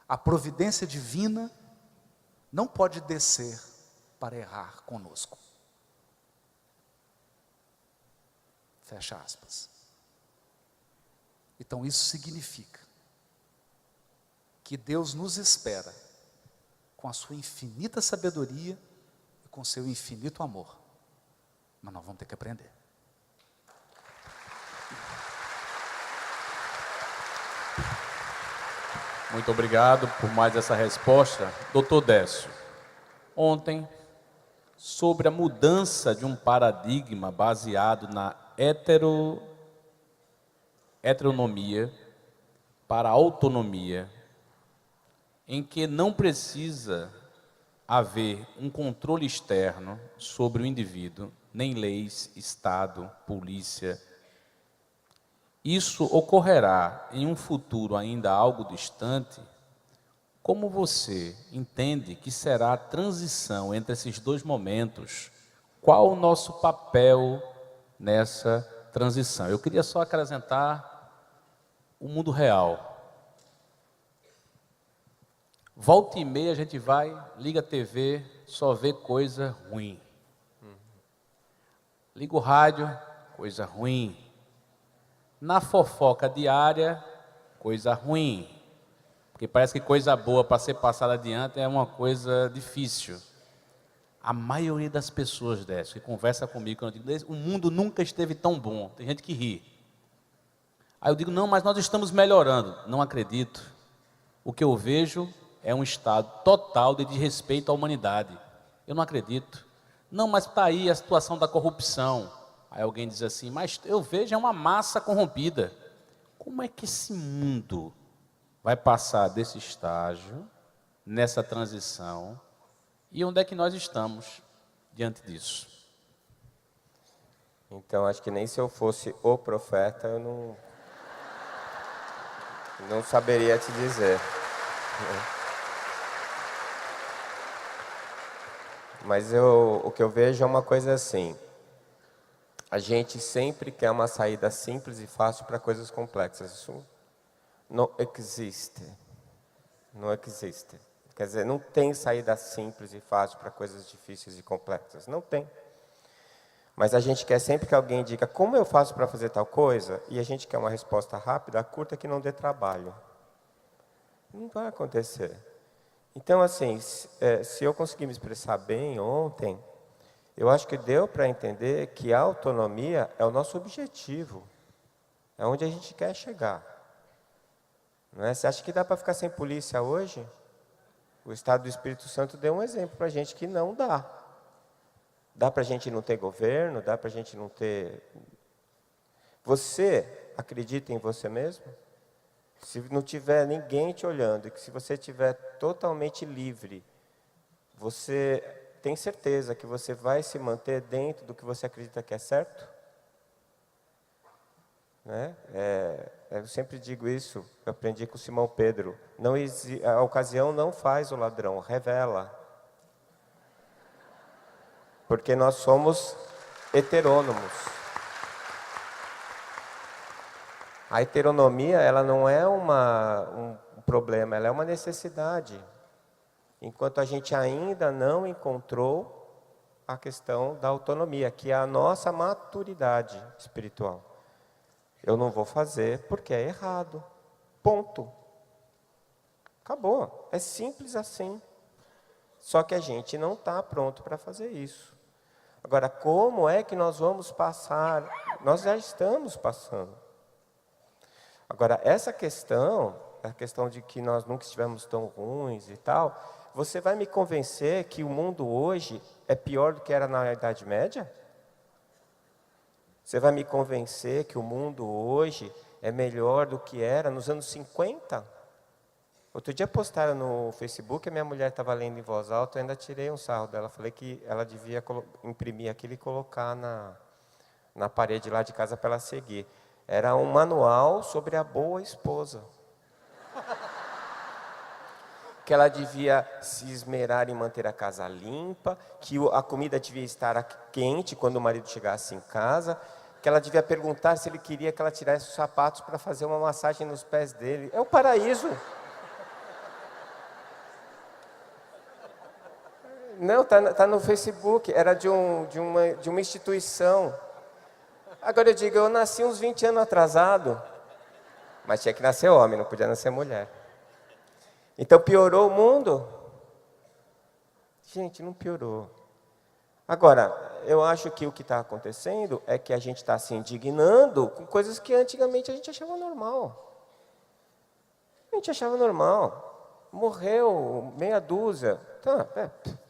A providência divina não pode descer para errar conosco. Fecha aspas. Então isso significa que Deus nos espera com a sua infinita sabedoria e com seu infinito amor. Mas nós vamos ter que aprender. Muito obrigado por mais essa resposta. Doutor Décio, ontem, sobre a mudança de um paradigma baseado na heteronomia para a autonomia, em que não precisa haver um controle externo sobre o indivíduo, nem leis, Estado, polícia. Isso ocorrerá em um futuro ainda algo distante. Como você entende que será a transição entre esses dois momentos? Qual o nosso papel nessa transição? Eu queria só acrescentar o mundo real. Volta e meia a gente vai, liga a TV, só vê coisa ruim. Liga o rádio, coisa ruim. Na fofoca diária, coisa ruim. Porque parece que coisa boa para ser passada adiante é uma coisa difícil. A maioria das pessoas que conversa comigo, quando eu digo, o mundo nunca esteve tão bom. Tem gente que ri. Aí eu digo, não, mas nós estamos melhorando. Não acredito. O que eu vejo é um estado total de desrespeito à humanidade. Eu não acredito. Não, mas está aí a situação da corrupção. Aí alguém diz assim, mas eu vejo é uma massa corrompida. Como é que esse mundo vai passar desse estágio, nessa transição, e onde é que nós estamos diante disso? Então, acho que nem se eu fosse o profeta, eu não saberia te dizer. Mas o que eu vejo é uma coisa assim. A gente sempre quer uma saída simples e fácil para coisas complexas. Isso não existe. Não existe. Quer dizer, não tem saída simples e fácil para coisas difíceis e complexas. Não tem. Mas a gente quer sempre que alguém diga, como eu faço para fazer tal coisa? E a gente quer uma resposta rápida, curta, que não dê trabalho. Não vai acontecer. Então, assim, se eu conseguir me expressar bem ontem, eu acho que deu para entender que a autonomia é o nosso objetivo. É onde a gente quer chegar. Não é? Você acha que dá para ficar sem polícia hoje? O Estado do Espírito Santo deu um exemplo para a gente que não dá. Dá para a gente não ter governo, dá para a gente não ter... Você acredita em você mesmo? Se não tiver ninguém te olhando, e que se você estiver totalmente livre, você tem certeza que você vai se manter dentro do que você acredita que é certo? Né? Eu sempre digo isso, eu aprendi com Simão Pedro. A ocasião não faz o ladrão, revela. Porque nós somos heterônomos. A heteronomia, ela não é um problema, ela é uma necessidade. Enquanto a gente ainda não encontrou a questão da autonomia, que é a nossa maturidade espiritual. Eu não vou fazer porque é errado. Ponto. Acabou. É simples assim. Só que a gente não está pronto para fazer isso. Agora, como é que nós vamos passar? Nós já estamos passando. Agora, essa questão, a questão de que nós nunca estivemos tão ruins e tal, você vai me convencer que o mundo hoje é pior do que era na Idade Média? Você vai me convencer que o mundo hoje é melhor do que era nos anos 50? Outro dia postaram no Facebook, a minha mulher estava lendo em voz alta, eu ainda tirei um sarro dela, falei que ela devia imprimir aquilo e colocar na parede lá de casa para ela seguir. Era um manual sobre a boa esposa. Que ela devia se esmerar em manter a casa limpa, que a comida devia estar quente quando o marido chegasse em casa, que ela devia perguntar se ele queria que ela tirasse os sapatos para fazer uma massagem nos pés dele. É o paraíso. Não, tá no Facebook, era de uma instituição. Agora eu digo, eu nasci uns 20 anos atrasado, mas tinha que nascer homem, não podia nascer mulher. Então piorou o mundo? Gente, não piorou. Agora, eu acho que o que está acontecendo é que a gente está se indignando com coisas que antigamente a gente achava normal. A gente achava normal. Morreu meia dúzia. Tá,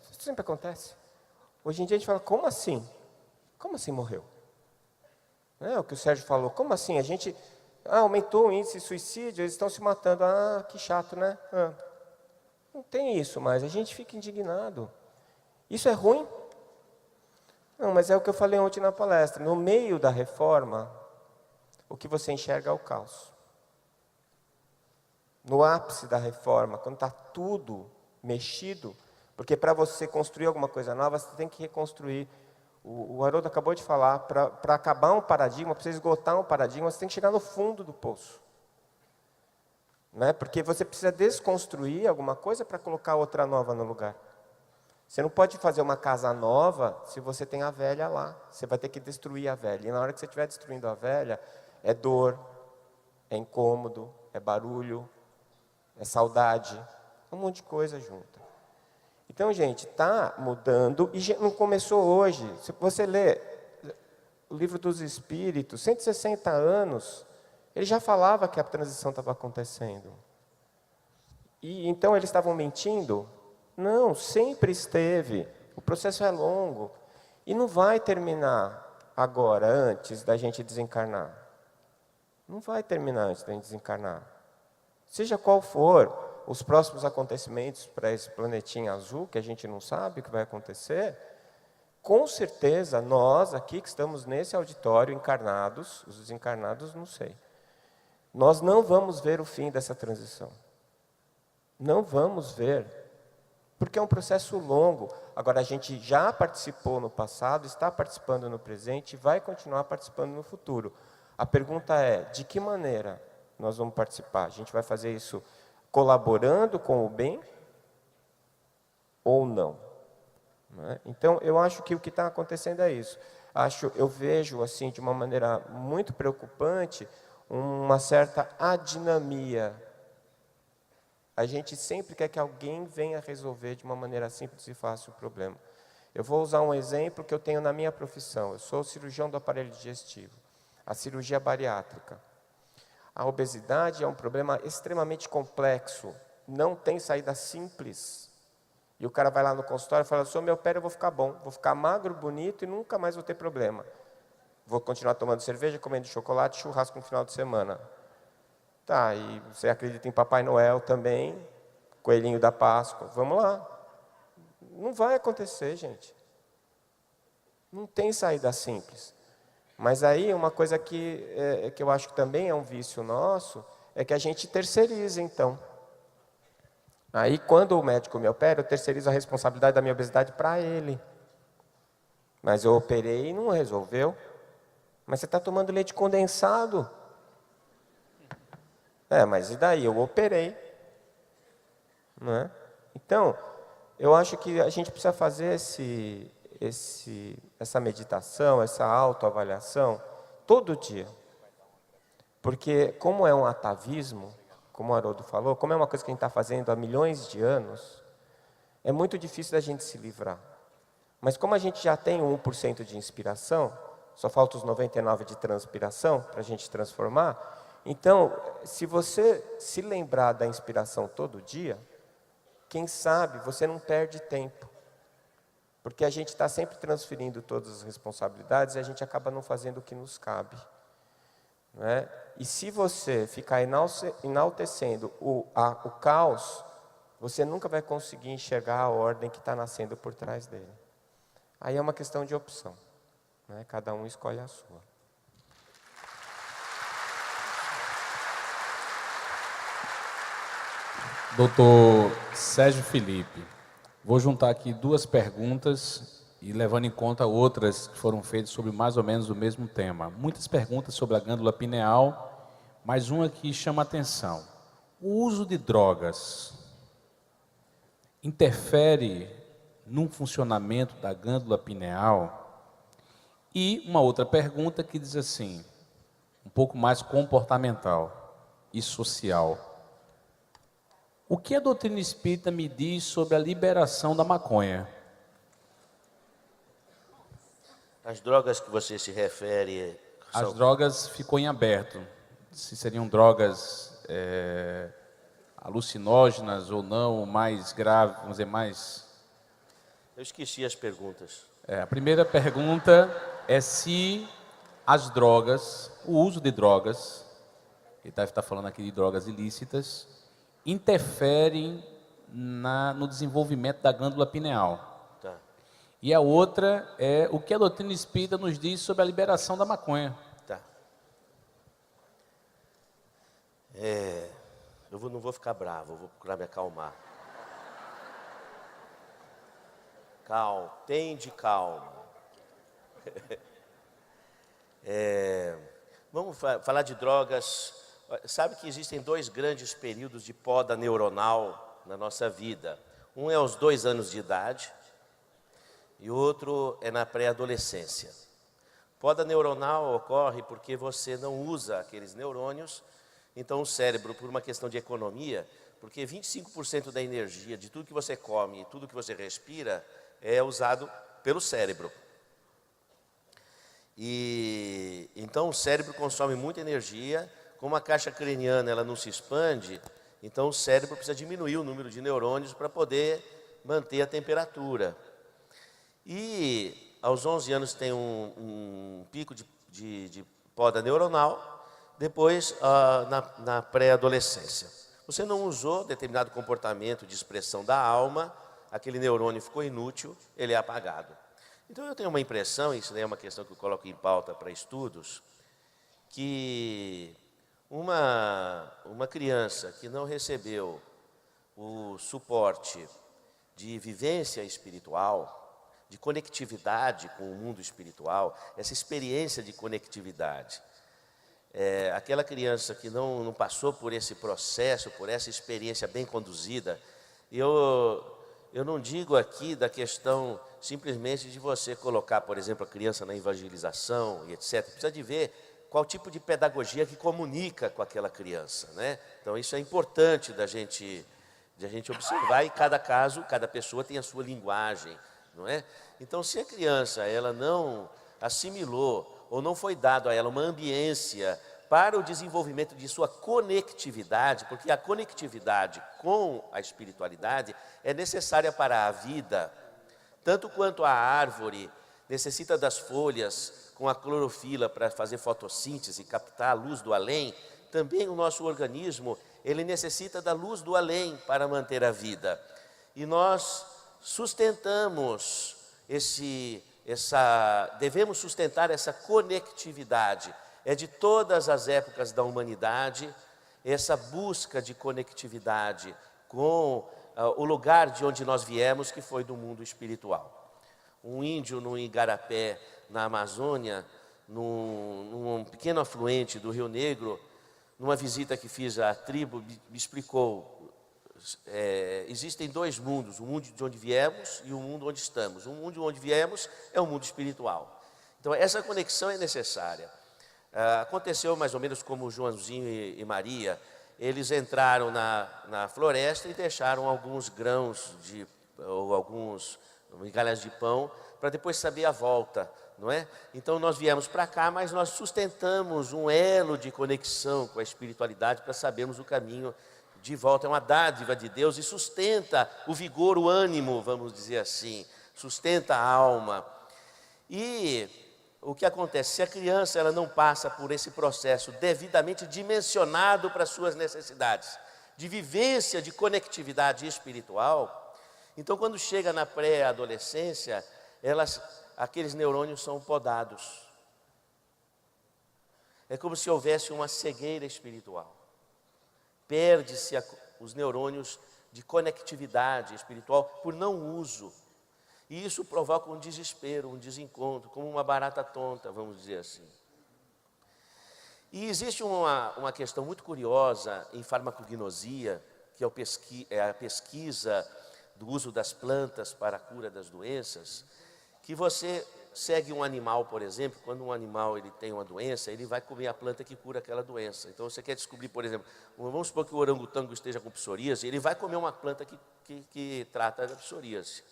isso sempre acontece. Hoje em dia a gente fala, como assim? Como assim morreu? É o que o Sérgio falou. Como assim? A gente aumentou o índice de suicídio, eles estão se matando. Ah, que chato, né? Não tem isso mais. A gente fica indignado. Isso é ruim? Não, mas é o que eu falei ontem na palestra. No meio da reforma, o que você enxerga é o caos. No ápice da reforma, quando está tudo mexido, porque para você construir alguma coisa nova, você tem que reconstruir. O Haroldo acabou de falar, para acabar um paradigma, para você esgotar um paradigma, você tem que chegar no fundo do poço. Né? Porque você precisa desconstruir alguma coisa para colocar outra nova no lugar. Você não pode fazer uma casa nova se você tem a velha lá. Você vai ter que destruir a velha. E na hora que você estiver destruindo a velha, é dor, é incômodo, é barulho, é saudade, um monte de coisa junto. Então, gente, está mudando e não começou hoje. Se você lê o Livro dos Espíritos, 160 anos, ele já falava que a transição estava acontecendo. E então eles estavam mentindo? Não, sempre esteve. O processo é longo. E não vai terminar agora, antes da gente desencarnar. Não vai terminar antes da gente desencarnar. Seja qual for os próximos acontecimentos para esse planetinha azul, que a gente não sabe o que vai acontecer, com certeza nós aqui que estamos nesse auditório encarnados, os desencarnados não sei, nós não vamos ver o fim dessa transição. Não vamos ver, porque é um processo longo. Agora a gente já participou no passado, está participando no presente e vai continuar participando no futuro. A pergunta é, de que maneira nós vamos participar? A gente vai fazer isso colaborando com o bem ou não? Né? Então, eu acho que o que está acontecendo é isso. Eu vejo, assim, de uma maneira muito preocupante, uma certa adinamia. A gente sempre quer que alguém venha resolver de uma maneira simples e fácil o problema. Eu vou usar um exemplo que eu tenho na minha profissão. Eu sou cirurgião do aparelho digestivo, a cirurgia bariátrica. A obesidade é um problema extremamente complexo, não tem saída simples. E o cara vai lá no consultório e fala, se eu me opero, eu vou ficar bom, vou ficar magro, bonito e nunca mais vou ter problema. Vou continuar tomando cerveja, comendo chocolate, churrasco no final de semana. Tá, e você acredita em Papai Noel também, coelhinho da Páscoa, vamos lá. Não vai acontecer, gente. Não tem saída simples. Mas aí uma coisa que eu acho que também é um vício nosso, é que a gente terceiriza, então. Aí quando o médico me opera, eu terceirizo a responsabilidade da minha obesidade para ele. Mas eu operei e não resolveu. Mas você está tomando leite condensado. Mas e daí? Eu operei. Não é? Então, eu acho que a gente precisa fazer essa meditação, essa autoavaliação, todo dia. Porque como é um atavismo, como o Haroldo falou, como é uma coisa que a gente está fazendo há milhões de anos, é muito difícil da gente se livrar. Mas como a gente já tem 1% de inspiração, só falta os 99% de transpiração para a gente transformar, então, se você se lembrar da inspiração todo dia, quem sabe você não perde tempo. Porque a gente está sempre transferindo todas as responsabilidades e a gente acaba não fazendo o que nos cabe. Não é? E se você ficar enaltecendo o caos, você nunca vai conseguir enxergar a ordem que está nascendo por trás dele. Aí é uma questão de opção. Né? Cada um escolhe a sua. Doutor Sérgio Felipe, vou juntar aqui duas perguntas e levando em conta outras que foram feitas sobre mais ou menos o mesmo tema. Muitas perguntas sobre a glândula pineal, mas uma que chama a atenção. O uso de drogas interfere no funcionamento da glândula pineal? E uma outra pergunta que diz assim, um pouco mais comportamental e social. O que a doutrina espírita me diz sobre a liberação da maconha? As drogas que você se refere... As drogas ficou em aberto. Se seriam drogas alucinógenas ou não, mais graves, vamos dizer, mais... Eu esqueci as perguntas. A primeira pergunta é se as drogas, o uso de drogas, ele está falando aqui de drogas ilícitas, interferem no desenvolvimento da glândula pineal. Tá. E a outra é o que a doutrina espírita nos diz sobre a liberação da maconha. Tá. Não vou ficar bravo, eu vou procurar me acalmar. Tende calma. Vamos falar de drogas. Sabe que existem dois grandes períodos de poda neuronal na nossa vida. Um é aos 2 anos de idade e o outro é na pré-adolescência. Poda neuronal ocorre porque você não usa aqueles neurônios, então o cérebro, por uma questão de economia, porque 25% da energia de tudo que você come e tudo que você respira é usado pelo cérebro. E então o cérebro consome muita energia. Como a caixa craniana ela não se expande, então o cérebro precisa diminuir o número de neurônios para poder manter a temperatura. E aos 11 anos tem um pico de poda neuronal, depois na pré-adolescência. Você não usou determinado comportamento de expressão da alma, aquele neurônio ficou inútil, ele é apagado. Então eu tenho uma impressão, isso é uma questão que eu coloco em pauta para estudos, que uma criança que não recebeu o suporte de vivência espiritual, de conectividade com o mundo espiritual, essa experiência de conectividade, aquela criança que não passou por esse processo, por essa experiência bem conduzida, eu não digo aqui da questão simplesmente de você colocar, por exemplo, a criança na evangelização e etc. Precisa de ver qual tipo de pedagogia que comunica com aquela criança, né? Então isso é importante de a gente observar, e cada caso, cada pessoa tem a sua linguagem, não é? Então se a criança ela não assimilou ou não foi dado a ela uma ambiência para o desenvolvimento de sua conectividade, porque a conectividade com a espiritualidade é necessária para a vida, tanto quanto a árvore necessita das folhas com a clorofila para fazer fotossíntese, captar a luz do além, também o nosso organismo, ele necessita da luz do além para manter a vida. E nós sustentamos devemos sustentar essa conectividade. É de todas as épocas da humanidade, essa busca de conectividade com o lugar de onde nós viemos, que foi do mundo espiritual. Um índio no Igarapé, na Amazônia, num pequeno afluente do Rio Negro, numa visita que fiz à tribo, me explicou, existem 2 mundos, o mundo de onde viemos e o mundo onde estamos. O mundo de onde viemos é o mundo espiritual. Então essa conexão é necessária. Aconteceu mais ou menos como Joãozinho e Maria. Eles entraram na floresta e deixaram alguns grãos ou alguns migalhas de pão para depois saber a volta, não é? Então nós viemos para cá, mas nós sustentamos um elo de conexão com a espiritualidade para sabermos o caminho de volta. É uma dádiva de Deus e sustenta o vigor, o ânimo, vamos dizer assim, sustenta a alma. E o que acontece? Se a criança ela não passa por esse processo devidamente dimensionado para as suas necessidades, de vivência, de conectividade espiritual, então quando chega na pré-adolescência, aqueles neurônios são podados. É como se houvesse uma cegueira espiritual. Perde-se os neurônios de conectividade espiritual por não uso. E isso provoca um desespero, um desencontro, como uma barata tonta, vamos dizer assim. E existe uma questão muito curiosa em farmacognosia, que é a pesquisa do uso das plantas para a cura das doenças, que você segue um animal, por exemplo, quando um animal ele tem uma doença, ele vai comer a planta que cura aquela doença. Então você quer descobrir, por exemplo, vamos supor que o orangotango esteja com psoríase, ele vai comer uma planta que trata da psoríase.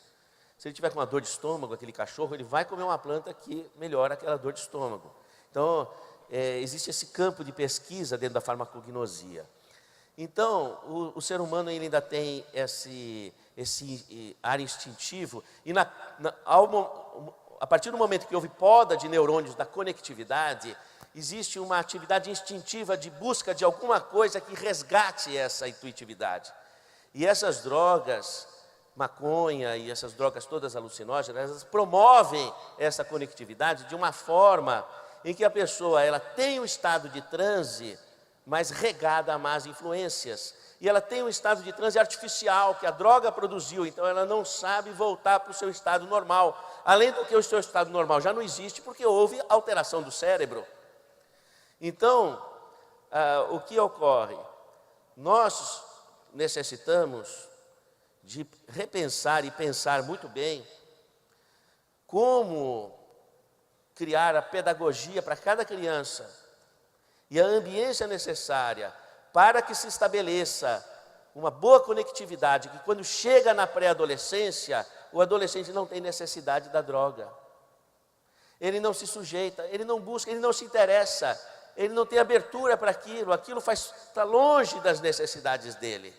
Se ele tiver com uma dor de estômago, aquele cachorro, ele vai comer uma planta que melhora aquela dor de estômago. Então, existe esse campo de pesquisa dentro da farmacognosia. Então, o ser humano ele ainda tem esse ar instintivo, e a partir do momento que houve poda de neurônios da conectividade, existe uma atividade instintiva de busca de alguma coisa que resgate essa intuitividade. E essas drogas, maconha e essas drogas todas alucinógenas, elas promovem essa conectividade de uma forma em que a pessoa ela tem um estado de transe, mas regada a más influências. E ela tem um estado de transe artificial que a droga produziu, então ela não sabe voltar para o seu estado normal. Além do que o seu estado normal já não existe, porque houve alteração do cérebro. Então, o que ocorre? Nós necessitamos de repensar e pensar muito bem como criar a pedagogia para cada criança e a ambiência necessária para que se estabeleça uma boa conectividade, que quando chega na pré-adolescência, o adolescente não tem necessidade da droga. Ele não se sujeita, ele não busca, ele não se interessa, ele não tem abertura para aquilo está longe das necessidades dele.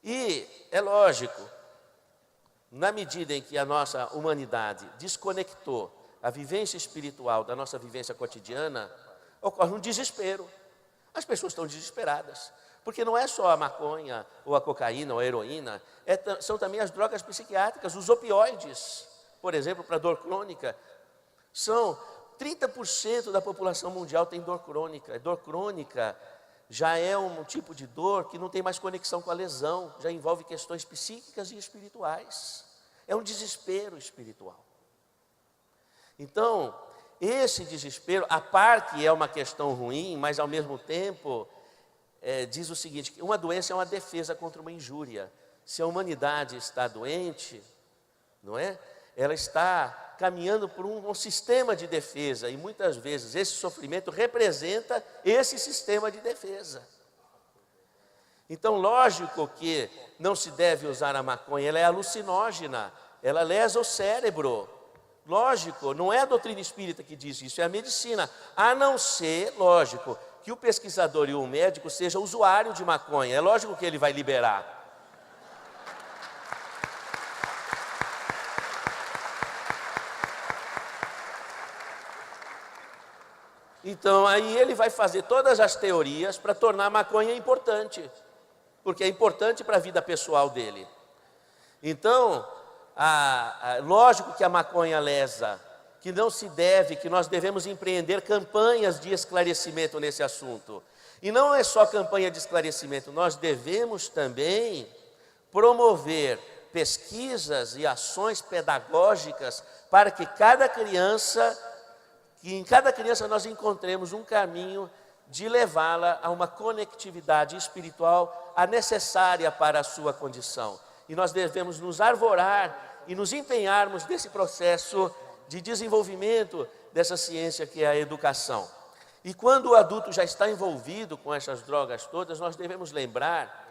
E é lógico, na medida em que a nossa humanidade desconectou a vivência espiritual da nossa vivência cotidiana, ocorre um desespero. As pessoas estão desesperadas, porque não é só a maconha, ou a cocaína, ou a heroína, são também as drogas psiquiátricas, os opioides, por exemplo, para dor crônica. São 30% da população mundial tem dor crônica. Dor crônica já é um tipo de dor que não tem mais conexão com a lesão, já envolve questões psíquicas e espirituais. É um desespero espiritual. Então, esse desespero, a par que é uma questão ruim, mas ao mesmo tempo, diz o seguinte, que uma doença é uma defesa contra uma injúria. Se a humanidade está doente, não é? Ela está caminhando por um sistema de defesa, e muitas vezes esse sofrimento representa esse sistema de defesa. Então, lógico que não se deve usar a maconha, ela é alucinógena, ela lesa o cérebro. Lógico, não é a doutrina espírita que diz isso, é a medicina. A não ser, lógico, que o pesquisador e o médico seja usuário de maconha. É lógico que ele vai liberar. Então, aí ele vai fazer todas as teorias para tornar a maconha importante, porque é importante para a vida pessoal dele. Então, lógico que a maconha lesa, que não se deve, que nós devemos empreender campanhas de esclarecimento nesse assunto. E não é só campanha de esclarecimento, nós devemos também promover pesquisas e ações pedagógicas para que em cada criança nós encontremos um caminho de levá-la a uma conectividade espiritual necessária para a sua condição. E nós devemos nos arvorar e nos empenharmos nesse processo de desenvolvimento dessa ciência que é a educação. E quando o adulto já está envolvido com essas drogas todas, nós devemos lembrar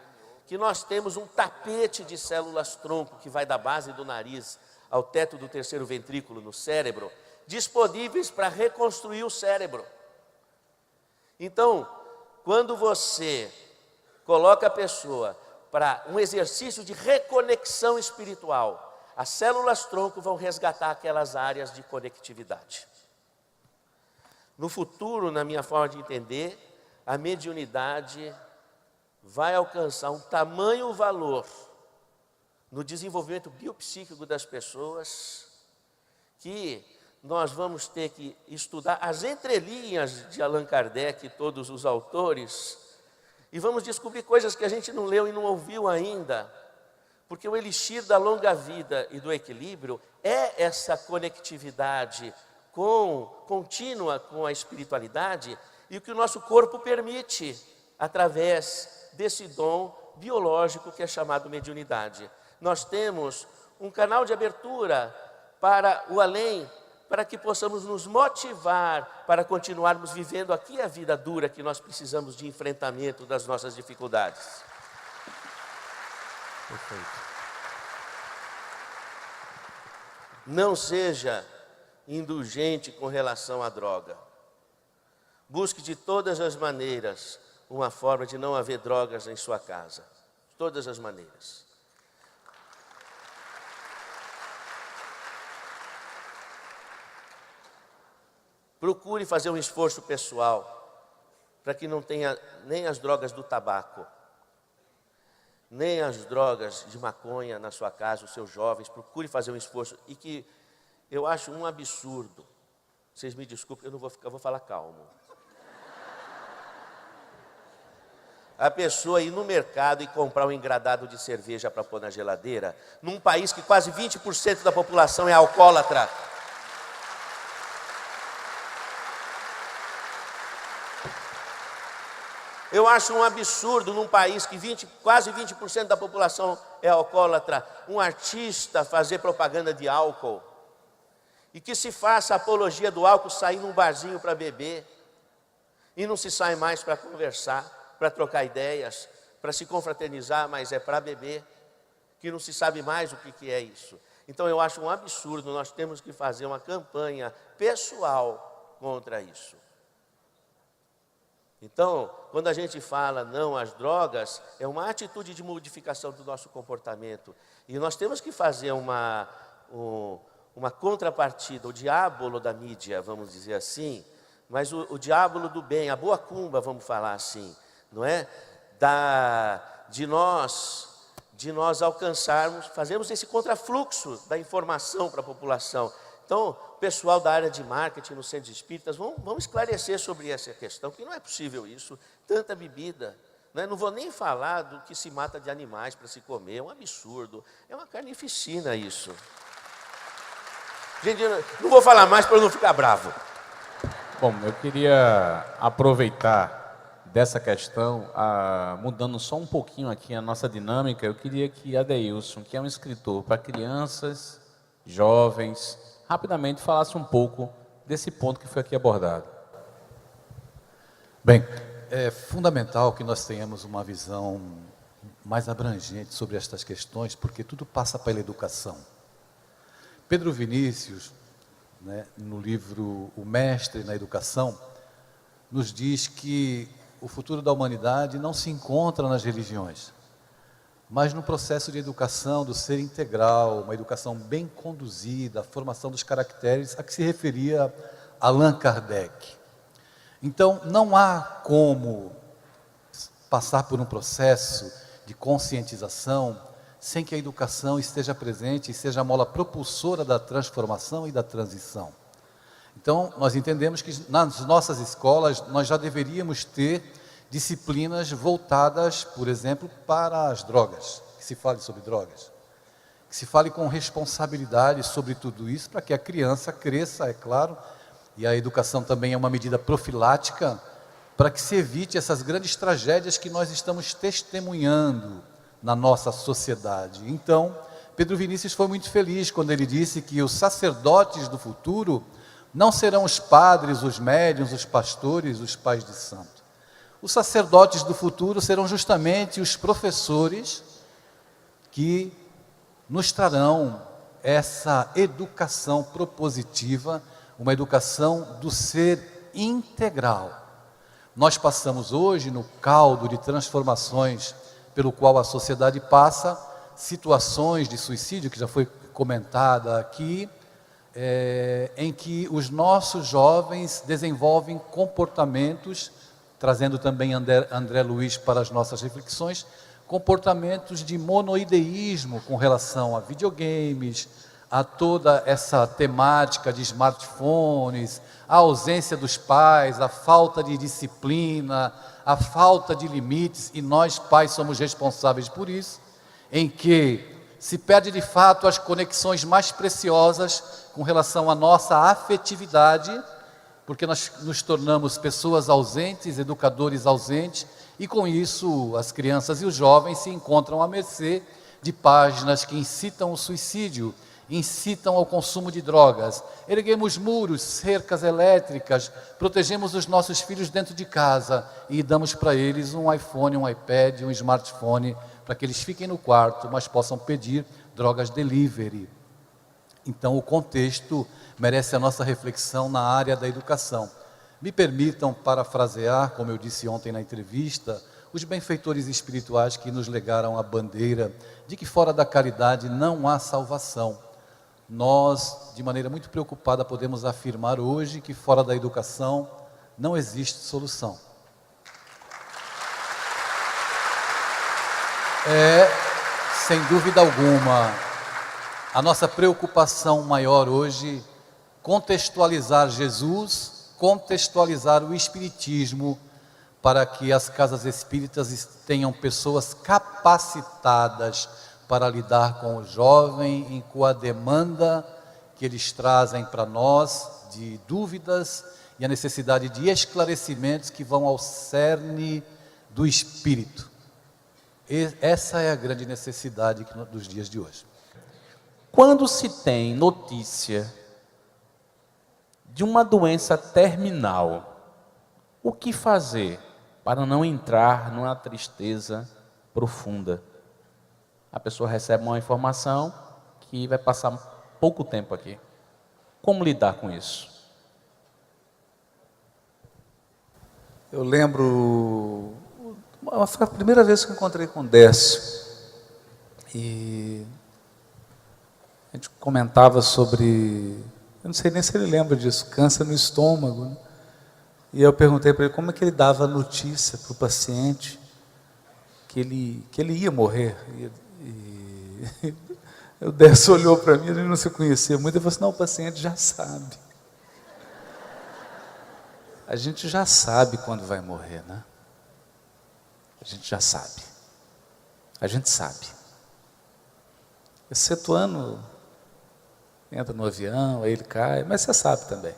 que nós temos um tapete de células-tronco que vai da base do nariz ao teto do terceiro ventrículo no cérebro, disponíveis para reconstruir o cérebro. Então, quando você coloca a pessoa para um exercício de reconexão espiritual, as células-tronco vão resgatar aquelas áreas de conectividade. No futuro, na minha forma de entender, a mediunidade vai alcançar um tamanho valor no desenvolvimento biopsíquico das pessoas, que nós vamos ter que estudar as entrelinhas de Allan Kardec e todos os autores, e vamos descobrir coisas que a gente não leu e não ouviu ainda, porque o elixir da longa vida e do equilíbrio é essa conectividade contínua com a espiritualidade, e o que o nosso corpo permite através desse dom biológico que é chamado mediunidade. Nós temos um canal de abertura para o além, para que possamos nos motivar para continuarmos vivendo aqui a vida dura que nós precisamos de enfrentamento das nossas dificuldades. Perfeito. Não seja indulgente com relação à droga. Busque de todas as maneiras uma forma de não haver drogas em sua casa. De todas as maneiras. Procure fazer um esforço pessoal para que não tenha nem as drogas do tabaco, nem as drogas de maconha na sua casa, os seus jovens. Procure fazer um esforço. E que eu acho um absurdo. Vocês me desculpem, eu vou falar calmo. A pessoa ir no mercado e comprar um engradado de cerveja para pôr na geladeira, num país que quase 20% da população é alcoólatra. Eu acho um absurdo num país que quase 20% da população é alcoólatra, um artista fazer propaganda de álcool e que se faça apologia do álcool sair num barzinho para beber e não se sai mais para conversar, para trocar ideias, para se confraternizar, mas é para beber, que não se sabe mais o que é isso. Então eu acho um absurdo, nós temos que fazer uma campanha pessoal contra isso. Então, quando a gente fala não às drogas, é uma atitude de modificação do nosso comportamento. E nós temos que fazer uma contrapartida, o diábolo da mídia, vamos dizer assim, mas o diábolo do bem, a boa cumba, vamos falar assim, não é? De nós alcançarmos, fazermos esse contrafluxo da informação para a população. Então, o pessoal da área de marketing nos centros espíritas, vamos esclarecer sobre essa questão, que não é possível isso, tanta bebida. Não vou nem falar do que se mata de animais para se comer, é um absurdo, é uma carnificina isso. Gente, não vou falar mais para eu não ficar bravo. Bom, eu queria aproveitar dessa questão, mudando só um pouquinho aqui a nossa dinâmica, eu queria que Adeilson, que é um escritor para crianças, jovens, rapidamente falasse um pouco desse ponto que foi aqui abordado. Bem, é fundamental que nós tenhamos uma visão mais abrangente sobre estas questões, porque tudo passa pela educação. Pedro Vinícius, no livro O Mestre na Educação, nos diz que o futuro da humanidade não se encontra nas religiões, mas no processo de educação do ser integral, uma educação bem conduzida, a formação dos caracteres a que se referia Allan Kardec. Então, não há como passar por um processo de conscientização sem que a educação esteja presente e seja a mola propulsora da transformação e da transição. Então, nós entendemos que nas nossas escolas nós já deveríamos ter disciplinas voltadas, por exemplo, para as drogas, que se fale sobre drogas, que se fale com responsabilidade sobre tudo isso, para que a criança cresça, é claro, e a educação também é uma medida profilática, para que se evite essas grandes tragédias que nós estamos testemunhando na nossa sociedade. Então, Pedro Vinícius foi muito feliz quando ele disse que os sacerdotes do futuro não serão os padres, os médiuns, os pastores, os pais de santo. Os sacerdotes do futuro serão justamente os professores que nos trarão essa educação propositiva, uma educação do ser integral. Nós passamos hoje no caldo de transformações pelo qual a sociedade passa, situações de suicídio, que já foi comentada aqui, em que os nossos jovens desenvolvem comportamentos, trazendo também André Luiz para as nossas reflexões, comportamentos de monoideísmo com relação a videogames, a toda essa temática de smartphones, a ausência dos pais, a falta de disciplina, a falta de limites, e nós pais somos responsáveis por isso, em que se perde de fato as conexões mais preciosas com relação à nossa afetividade, porque nós nos tornamos pessoas ausentes, educadores ausentes, e com isso as crianças e os jovens se encontram à mercê de páginas que incitam o suicídio, incitam ao consumo de drogas. Erguemos muros, cercas elétricas, protegemos os nossos filhos dentro de casa e damos para eles um iPhone, um iPad, um smartphone, para que eles fiquem no quarto, mas possam pedir drogas delivery. Então o contexto merece a nossa reflexão na área da educação. Me permitam parafrasear, como eu disse ontem na entrevista, os benfeitores espirituais que nos legaram a bandeira de que fora da caridade não há salvação. Nós, de maneira muito preocupada, podemos afirmar hoje que fora da educação não existe solução. Sem dúvida alguma, a nossa preocupação maior hoje, contextualizar Jesus, contextualizar o Espiritismo, para que as casas espíritas tenham pessoas capacitadas para lidar com o jovem e com a demanda que eles trazem para nós de dúvidas e a necessidade de esclarecimentos que vão ao cerne do espírito. Essa é a grande necessidade dos dias de hoje. Quando se tem notícia de uma doença terminal, o que fazer para não entrar numa tristeza profunda? A pessoa recebe uma informação que vai passar pouco tempo aqui. Como lidar com isso? Eu lembro, foi a primeira vez que eu encontrei com o Décio, e a gente comentava sobre, eu não sei nem se ele lembra disso, câncer no estômago, né? E eu perguntei para ele como é que ele dava a notícia para o paciente que ele ia morrer. E o Décio olhou para mim, ele não se conhecia muito, ele falou assim: não, o paciente já sabe. A gente já sabe quando vai morrer, né? A gente já sabe. A gente sabe. Excetuando, entra no avião, aí ele cai, mas você sabe também.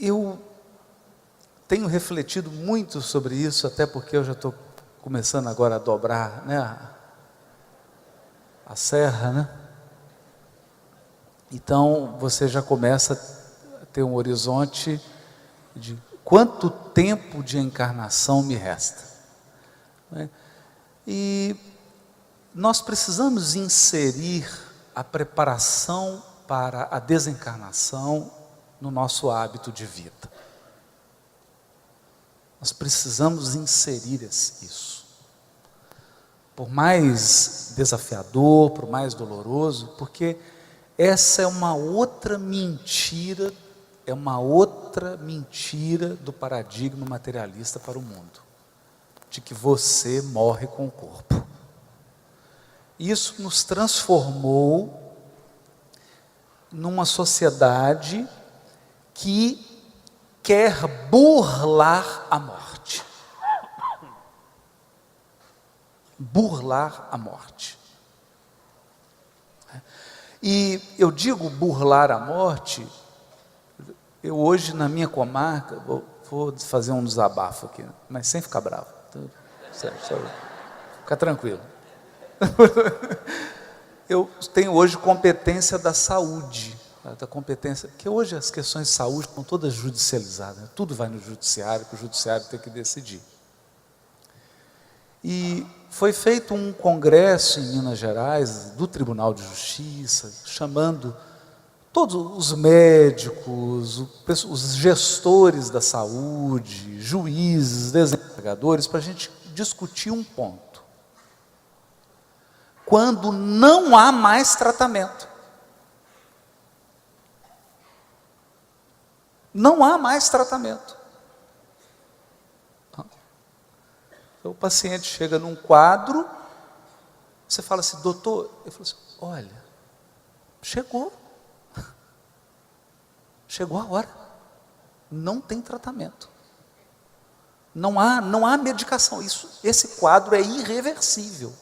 Eu tenho refletido muito sobre isso, até porque eu já estou começando agora a dobrar, né, a serra, né? Então você já começa a ter um horizonte de quanto tempo de encarnação me resta, né? E nós precisamos inserir a preparação para a desencarnação no nosso hábito de vida. Nós precisamos inserir isso. Por mais desafiador, por mais doloroso, porque essa é uma outra mentira, do paradigma materialista para o mundo, de que você morre com o corpo. Isso nos transformou numa sociedade que quer burlar a morte. Burlar a morte. E eu digo burlar a morte, eu hoje na minha comarca, vou fazer um desabafo aqui, mas sem ficar bravo. Sério, fica tranquilo. Eu tenho hoje competência da saúde, da competência, que hoje as questões de saúde estão todas judicializadas, né? Tudo vai no judiciário, que o judiciário tem que decidir. E foi feito um congresso em Minas Gerais, do Tribunal de Justiça, chamando todos os médicos, os gestores da saúde, juízes, desembargadores, para a gente discutir um ponto. Quando não há mais tratamento. Não há mais tratamento. Então, o paciente chega num quadro, você fala assim, doutor, ele falou assim, olha, chegou a hora, não tem tratamento, não há medicação, esse quadro é irreversível,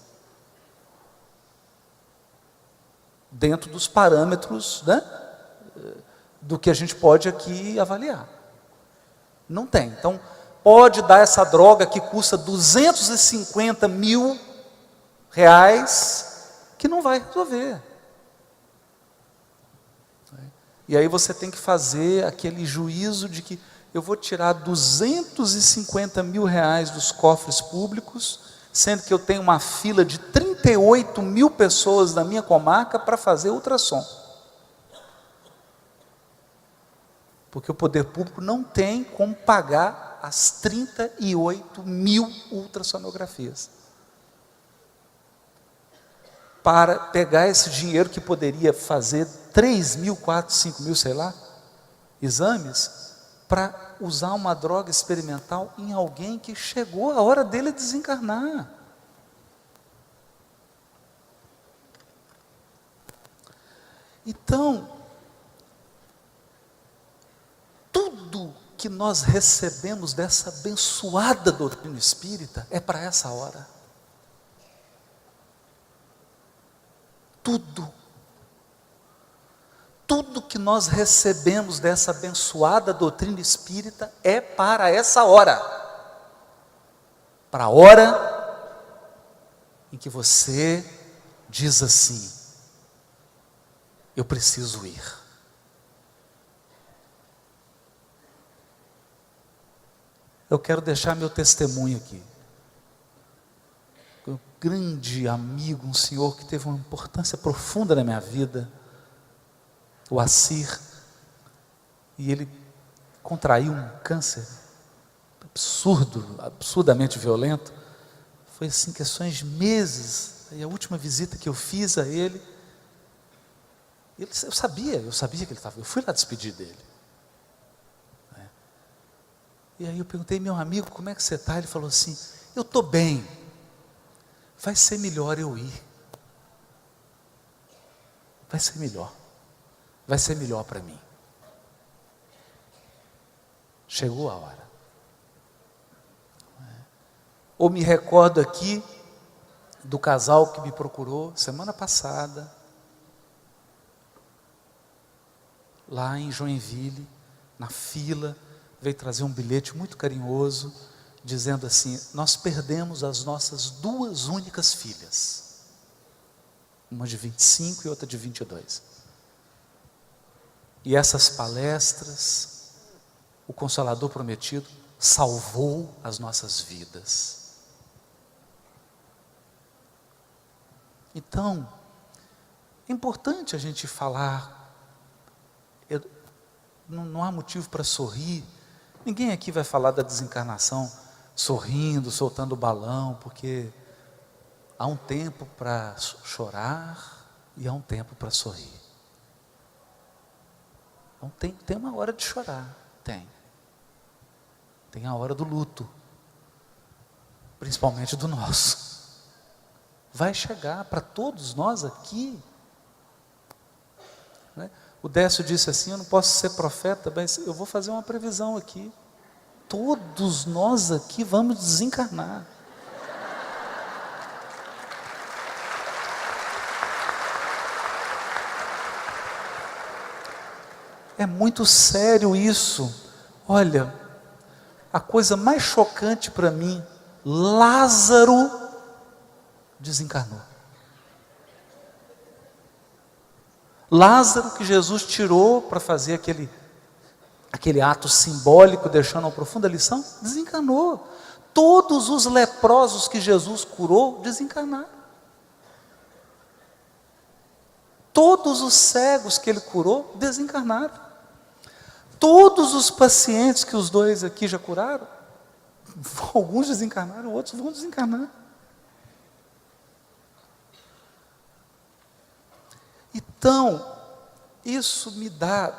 dentro dos parâmetros, né, do que a gente pode aqui avaliar, não tem. Então, pode dar essa droga que custa 250 mil reais, que não vai resolver. E aí você tem que fazer aquele juízo de que eu vou tirar 250 mil reais dos cofres públicos, sendo que eu tenho uma fila de 38 mil pessoas na minha comarca para fazer ultrassom. Porque o poder público não tem como pagar as 38 mil ultrassonografias. Para pegar esse dinheiro que poderia fazer 3 mil, 4, 5 mil, sei lá, exames, para usar uma droga experimental em alguém que chegou a hora dele desencarnar. Então, tudo que nós recebemos dessa abençoada doutrina espírita é para essa hora. Tudo que nós recebemos dessa abençoada doutrina espírita é para essa hora. Para a hora em que você diz assim, eu preciso ir. Eu quero deixar meu testemunho aqui. Um grande amigo, um senhor que teve uma importância profunda na minha vida, o Assir, e ele contraiu um câncer absurdamente violento. Foi assim, questões de meses. E a última visita que eu fiz a ele, eu sabia que ele estava, eu fui lá despedir dele. E aí eu perguntei, meu amigo, como é que você está? Ele falou assim, eu estou bem, vai ser melhor eu ir. Vai ser melhor para mim. Chegou a hora. Ou me recordo aqui do casal que me procurou semana passada, lá em Joinville, na fila, veio trazer um bilhete muito carinhoso, dizendo assim, nós perdemos as nossas 2 únicas filhas, uma de 25 e outra de 22. E essas palestras, o Consolador Prometido salvou as nossas vidas. Então, é importante a gente falar, não há motivo para sorrir. Ninguém aqui vai falar da desencarnação sorrindo, soltando balão, porque há um tempo para chorar e há um tempo para sorrir. Então tem uma hora de chorar, tem a hora do luto, principalmente do nosso. Vai chegar para todos nós aqui, né? O Décio disse assim, eu não posso ser profeta, mas eu vou fazer uma previsão aqui. Todos nós aqui vamos desencarnar. É muito sério isso. Olha, a coisa mais chocante para mim, Lázaro desencarnou. Lázaro, que Jesus tirou para fazer aquele ato simbólico, deixando uma profunda lição, desencarnou. Todos os leprosos que Jesus curou, desencarnaram. Todos os cegos que ele curou, desencarnaram. Todos os pacientes que os dois aqui já curaram, alguns desencarnaram, outros vão desencarnar. Então, isso me dá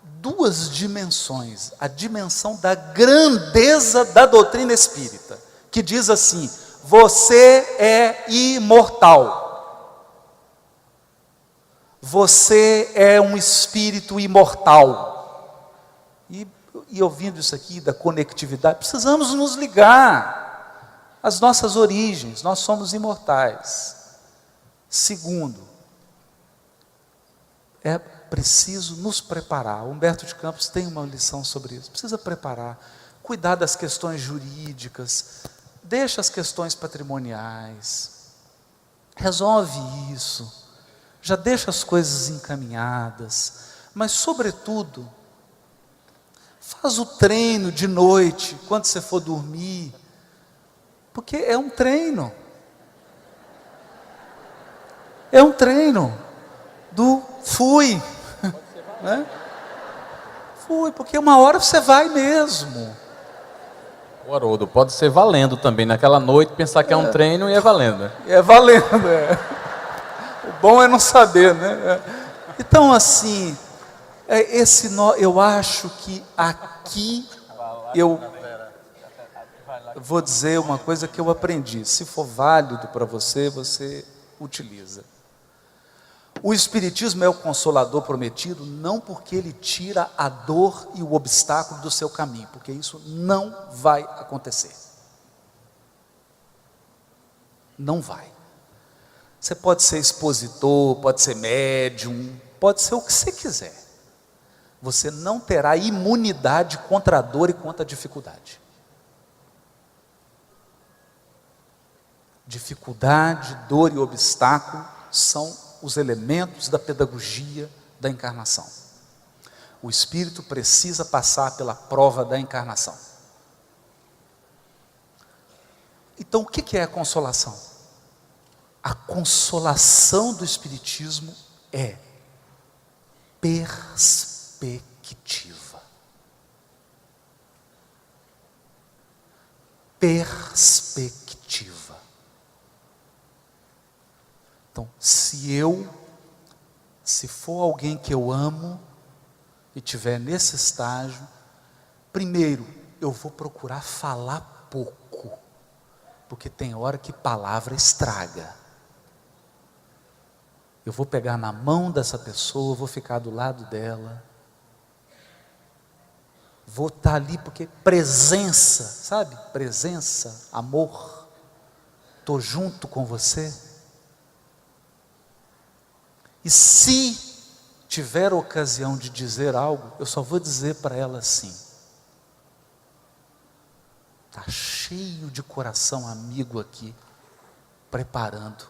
duas dimensões. A dimensão da grandeza da doutrina espírita, que diz assim: você é imortal. Você é um espírito imortal. E ouvindo isso aqui da conectividade, precisamos nos ligar às nossas origens. Nós somos imortais. Segundo, é preciso nos preparar. Humberto de Campos tem uma lição sobre isso. Precisa preparar, cuidar das questões jurídicas, deixa as questões patrimoniais, resolve isso. Já deixa as coisas encaminhadas, mas sobretudo, faz o treino de noite, quando você for dormir, porque é um treino. É um treino do fui. Né? Fui, porque uma hora você vai mesmo. O Haroldo, pode ser valendo também, naquela noite pensar que é um treino e é valendo. É valendo, é. O bom é não saber, né? Então, assim, eu acho que aqui eu vou dizer uma coisa que eu aprendi. Se for válido para você, você utiliza. O Espiritismo é o consolador prometido, não porque ele tira a dor e o obstáculo do seu caminho, porque isso não vai acontecer. Não vai. Você pode ser expositor, pode ser médium, pode ser o que você quiser. Você não terá imunidade contra a dor e contra a dificuldade. Dificuldade, dor e obstáculo são os elementos da pedagogia da encarnação. O espírito precisa passar pela prova da encarnação. Então, o que é a consolação? A consolação do Espiritismo é perspectiva. Perspectiva. Então, se for alguém que eu amo e estiver nesse estágio, primeiro, eu vou procurar falar pouco, porque tem hora que palavra estraga. Eu vou pegar na mão dessa pessoa, vou ficar do lado dela, vou estar ali porque presença, sabe? Presença, amor, estou junto com você. E se tiver ocasião de dizer algo, eu só vou dizer para ela assim: está cheio de coração amigo aqui, preparando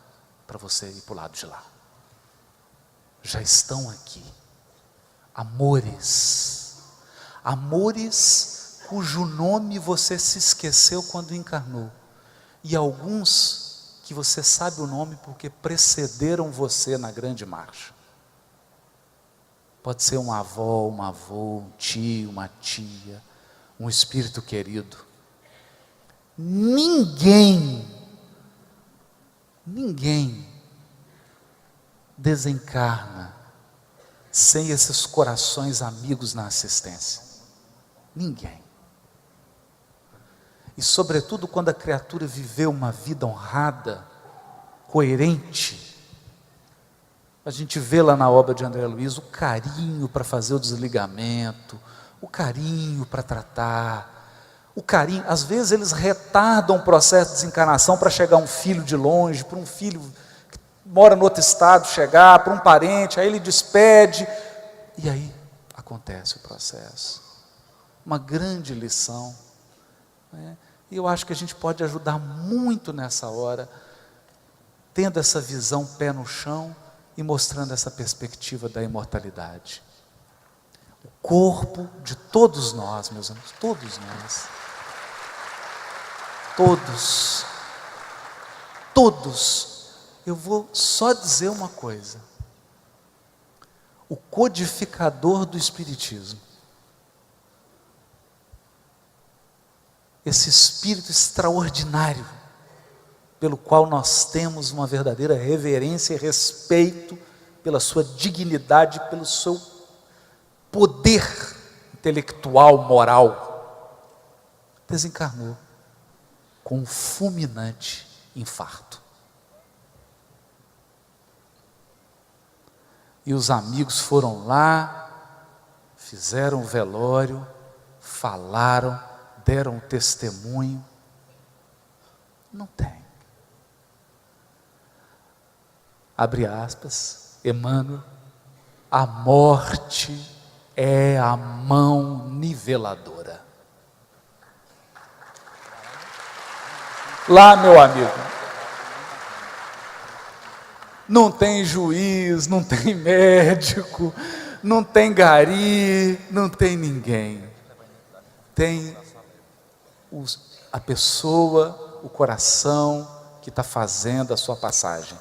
para você ir para o lado de lá. Já estão aqui, amores, amores cujo nome você se esqueceu quando encarnou, e alguns que você sabe o nome porque precederam você na grande marcha. Pode ser um avó, um avô, um tio, uma tia, um espírito querido. Ninguém desencarna sem esses corações amigos na assistência. Ninguém. E sobretudo quando a criatura viveu uma vida honrada, coerente. A gente vê lá na obra de André Luiz o carinho para fazer o desligamento, o carinho para tratar, o carinho. Às vezes eles retardam o processo de desencarnação para chegar um filho de longe, para um filho que mora no outro estado chegar, para um parente, aí ele despede, e aí acontece o processo. Uma grande lição, né? E eu acho que a gente pode ajudar muito nessa hora, tendo essa visão pé no chão, e mostrando essa perspectiva da imortalidade. O corpo de todos nós, meus amigos, todos nós, todos, eu vou só dizer uma coisa: o codificador do Espiritismo, esse Espírito extraordinário, pelo qual nós temos uma verdadeira reverência e respeito pela sua dignidade, pelo seu poder intelectual, moral, desencarnou com um fulminante infarto. E os amigos foram lá, fizeram o velório, falaram, deram testemunho. Não tem. Abre aspas, Emmanuel: a morte é a mão niveladora. Lá, meu amigo, não tem juiz, não tem médico, não tem gari, não tem ninguém. Tem a pessoa, o coração que está fazendo a sua passagem.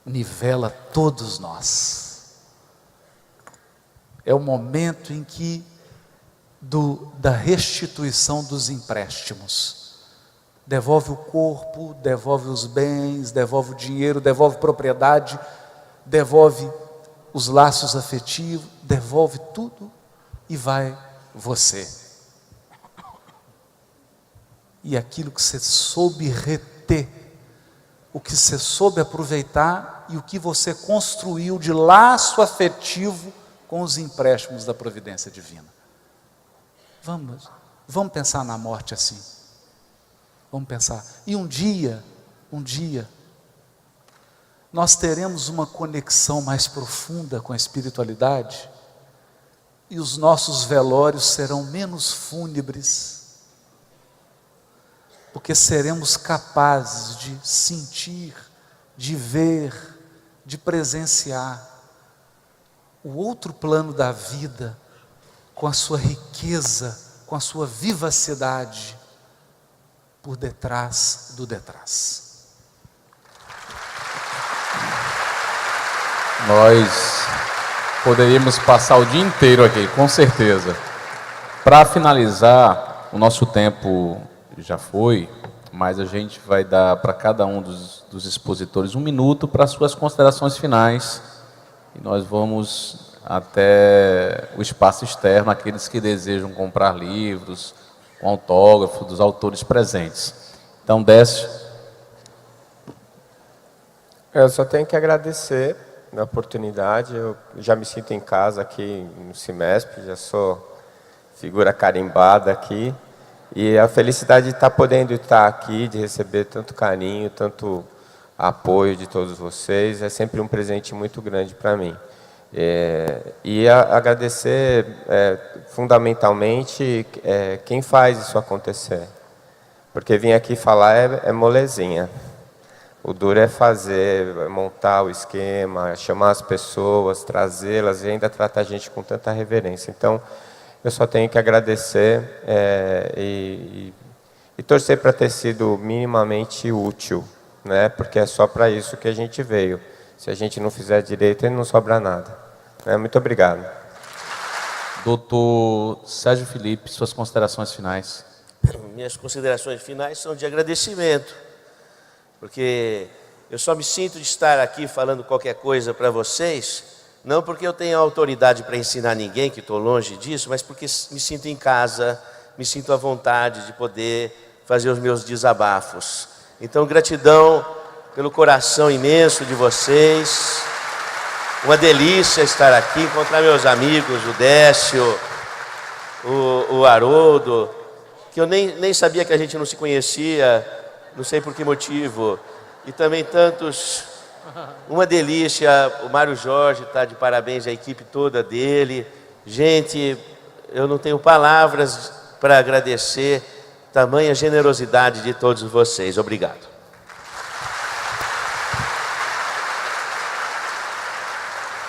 Nivela todos nós. É o momento em que da restituição dos empréstimos. Devolve o corpo, devolve os bens, devolve o dinheiro, devolve propriedade, devolve os laços afetivos, devolve tudo e vai você. E aquilo que você soube reter, o que você soube aproveitar e o que você construiu de laço afetivo com os empréstimos da providência divina. Vamos pensar na morte assim. Vamos pensar. E um dia, nós teremos uma conexão mais profunda com a espiritualidade e os nossos velórios serão menos fúnebres, porque seremos capazes de sentir, de ver, de presenciar o outro plano da vida, com a sua riqueza, com a sua vivacidade, por detrás do detrás. Nós poderíamos passar o dia inteiro aqui, com certeza. Para finalizar, o nosso tempo já foi, mas a gente vai dar para cada um dos expositores 1 minuto para suas considerações finais. E nós vamos até o espaço externo, aqueles que desejam comprar livros, com autógrafo dos autores presentes. Então, Décio. Eu só tenho que agradecer a oportunidade. Eu já me sinto em casa aqui no CIMESP, já sou figura carimbada aqui. E a felicidade de estar podendo estar aqui, de receber tanto carinho, tanto apoio de todos vocês, é sempre um presente muito grande para mim. Agradecer fundamentalmente quem faz isso acontecer, porque vir aqui falar é molezinha, o duro é fazer, montar o esquema, chamar as pessoas, trazê-las e ainda tratar a gente com tanta reverência. Então eu só tenho que agradecer e torcer para ter sido minimamente útil, né? Porque é só para isso que a gente veio. Se a gente não fizer direito, não sobra nada. Muito obrigado. Doutor Sérgio Felipe, suas considerações finais. Minhas considerações finais são de agradecimento, porque eu só me sinto de estar aqui falando qualquer coisa para vocês, não porque eu tenho autoridade para ensinar ninguém, que estou longe disso, mas porque me sinto em casa, me sinto à vontade de poder fazer os meus desabafos. Então, gratidão pelo coração imenso de vocês. Uma delícia estar aqui, encontrar meus amigos, o Décio, o Haroldo, que eu nem sabia que a gente não se conhecia, não sei por que motivo. E também tantos, uma delícia, o Mário Jorge está de parabéns, a equipe toda dele. Gente, eu não tenho palavras para agradecer tamanha generosidade de todos vocês. Obrigado.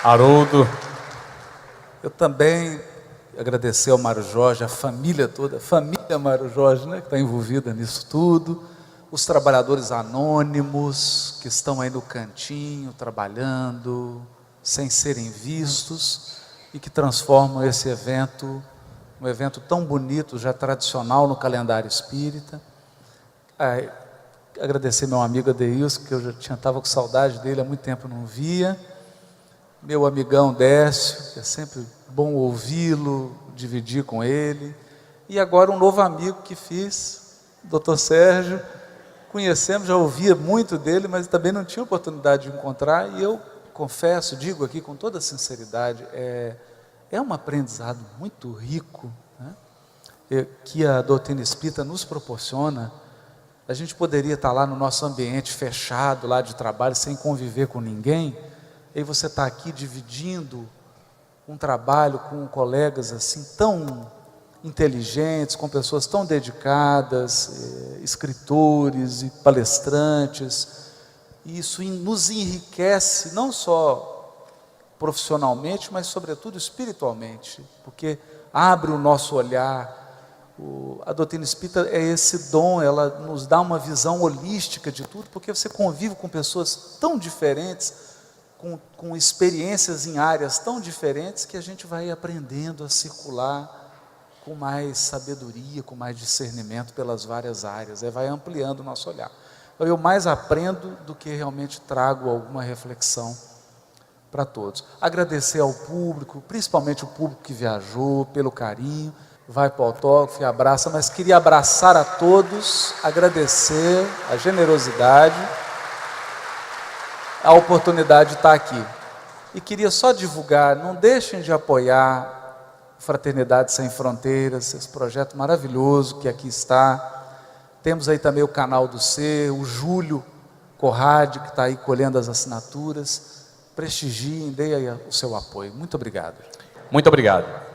Haroldo. Eu também agradecer ao Mário Jorge, a família toda, a família Mário Jorge, né, que está envolvida nisso tudo, os trabalhadores anônimos que estão aí no cantinho, trabalhando, sem serem vistos, e que transformam esse evento, um evento tão bonito, já tradicional no calendário espírita. Agradecer meu amigo Adeilson, que eu já estava com saudade dele, há muito tempo não via. Meu amigão Décio, que é sempre bom ouvi-lo, dividir com ele. E agora um novo amigo que fiz, o Dr. Sérgio. Conhecemos, já ouvia muito dele, mas também não tinha oportunidade de encontrar. E eu confesso, digo aqui com toda sinceridade, é um aprendizado muito rico, né, que a doutrina espírita nos proporciona. A gente poderia estar lá no nosso ambiente fechado, lá de trabalho, sem conviver com ninguém. E você está aqui dividindo um trabalho com colegas assim tão inteligentes, com pessoas tão dedicadas, escritores e palestrantes. E isso nos enriquece, não só profissionalmente, mas sobretudo espiritualmente, porque abre o nosso olhar. A doutrina espírita é esse dom, ela nos dá uma visão holística de tudo, porque você convive com pessoas tão diferentes, com experiências em áreas tão diferentes, que a gente vai aprendendo a circular com mais sabedoria, com mais discernimento pelas várias áreas, vai ampliando o nosso olhar. Então, eu mais aprendo do que realmente trago alguma reflexão para todos. Agradecer ao público, principalmente o público que viajou, pelo carinho, vai para o autógrafo e abraça, mas queria abraçar a todos, agradecer a generosidade, a oportunidade de estar aqui. E queria só divulgar, não deixem de apoiar Fraternidade Sem Fronteiras, esse projeto maravilhoso que aqui está. Temos aí também o canal do Ser, o Júlio Corrade, que está aí colhendo as assinaturas. Prestigiem, deem aí o seu apoio. Muito obrigado. Muito obrigado.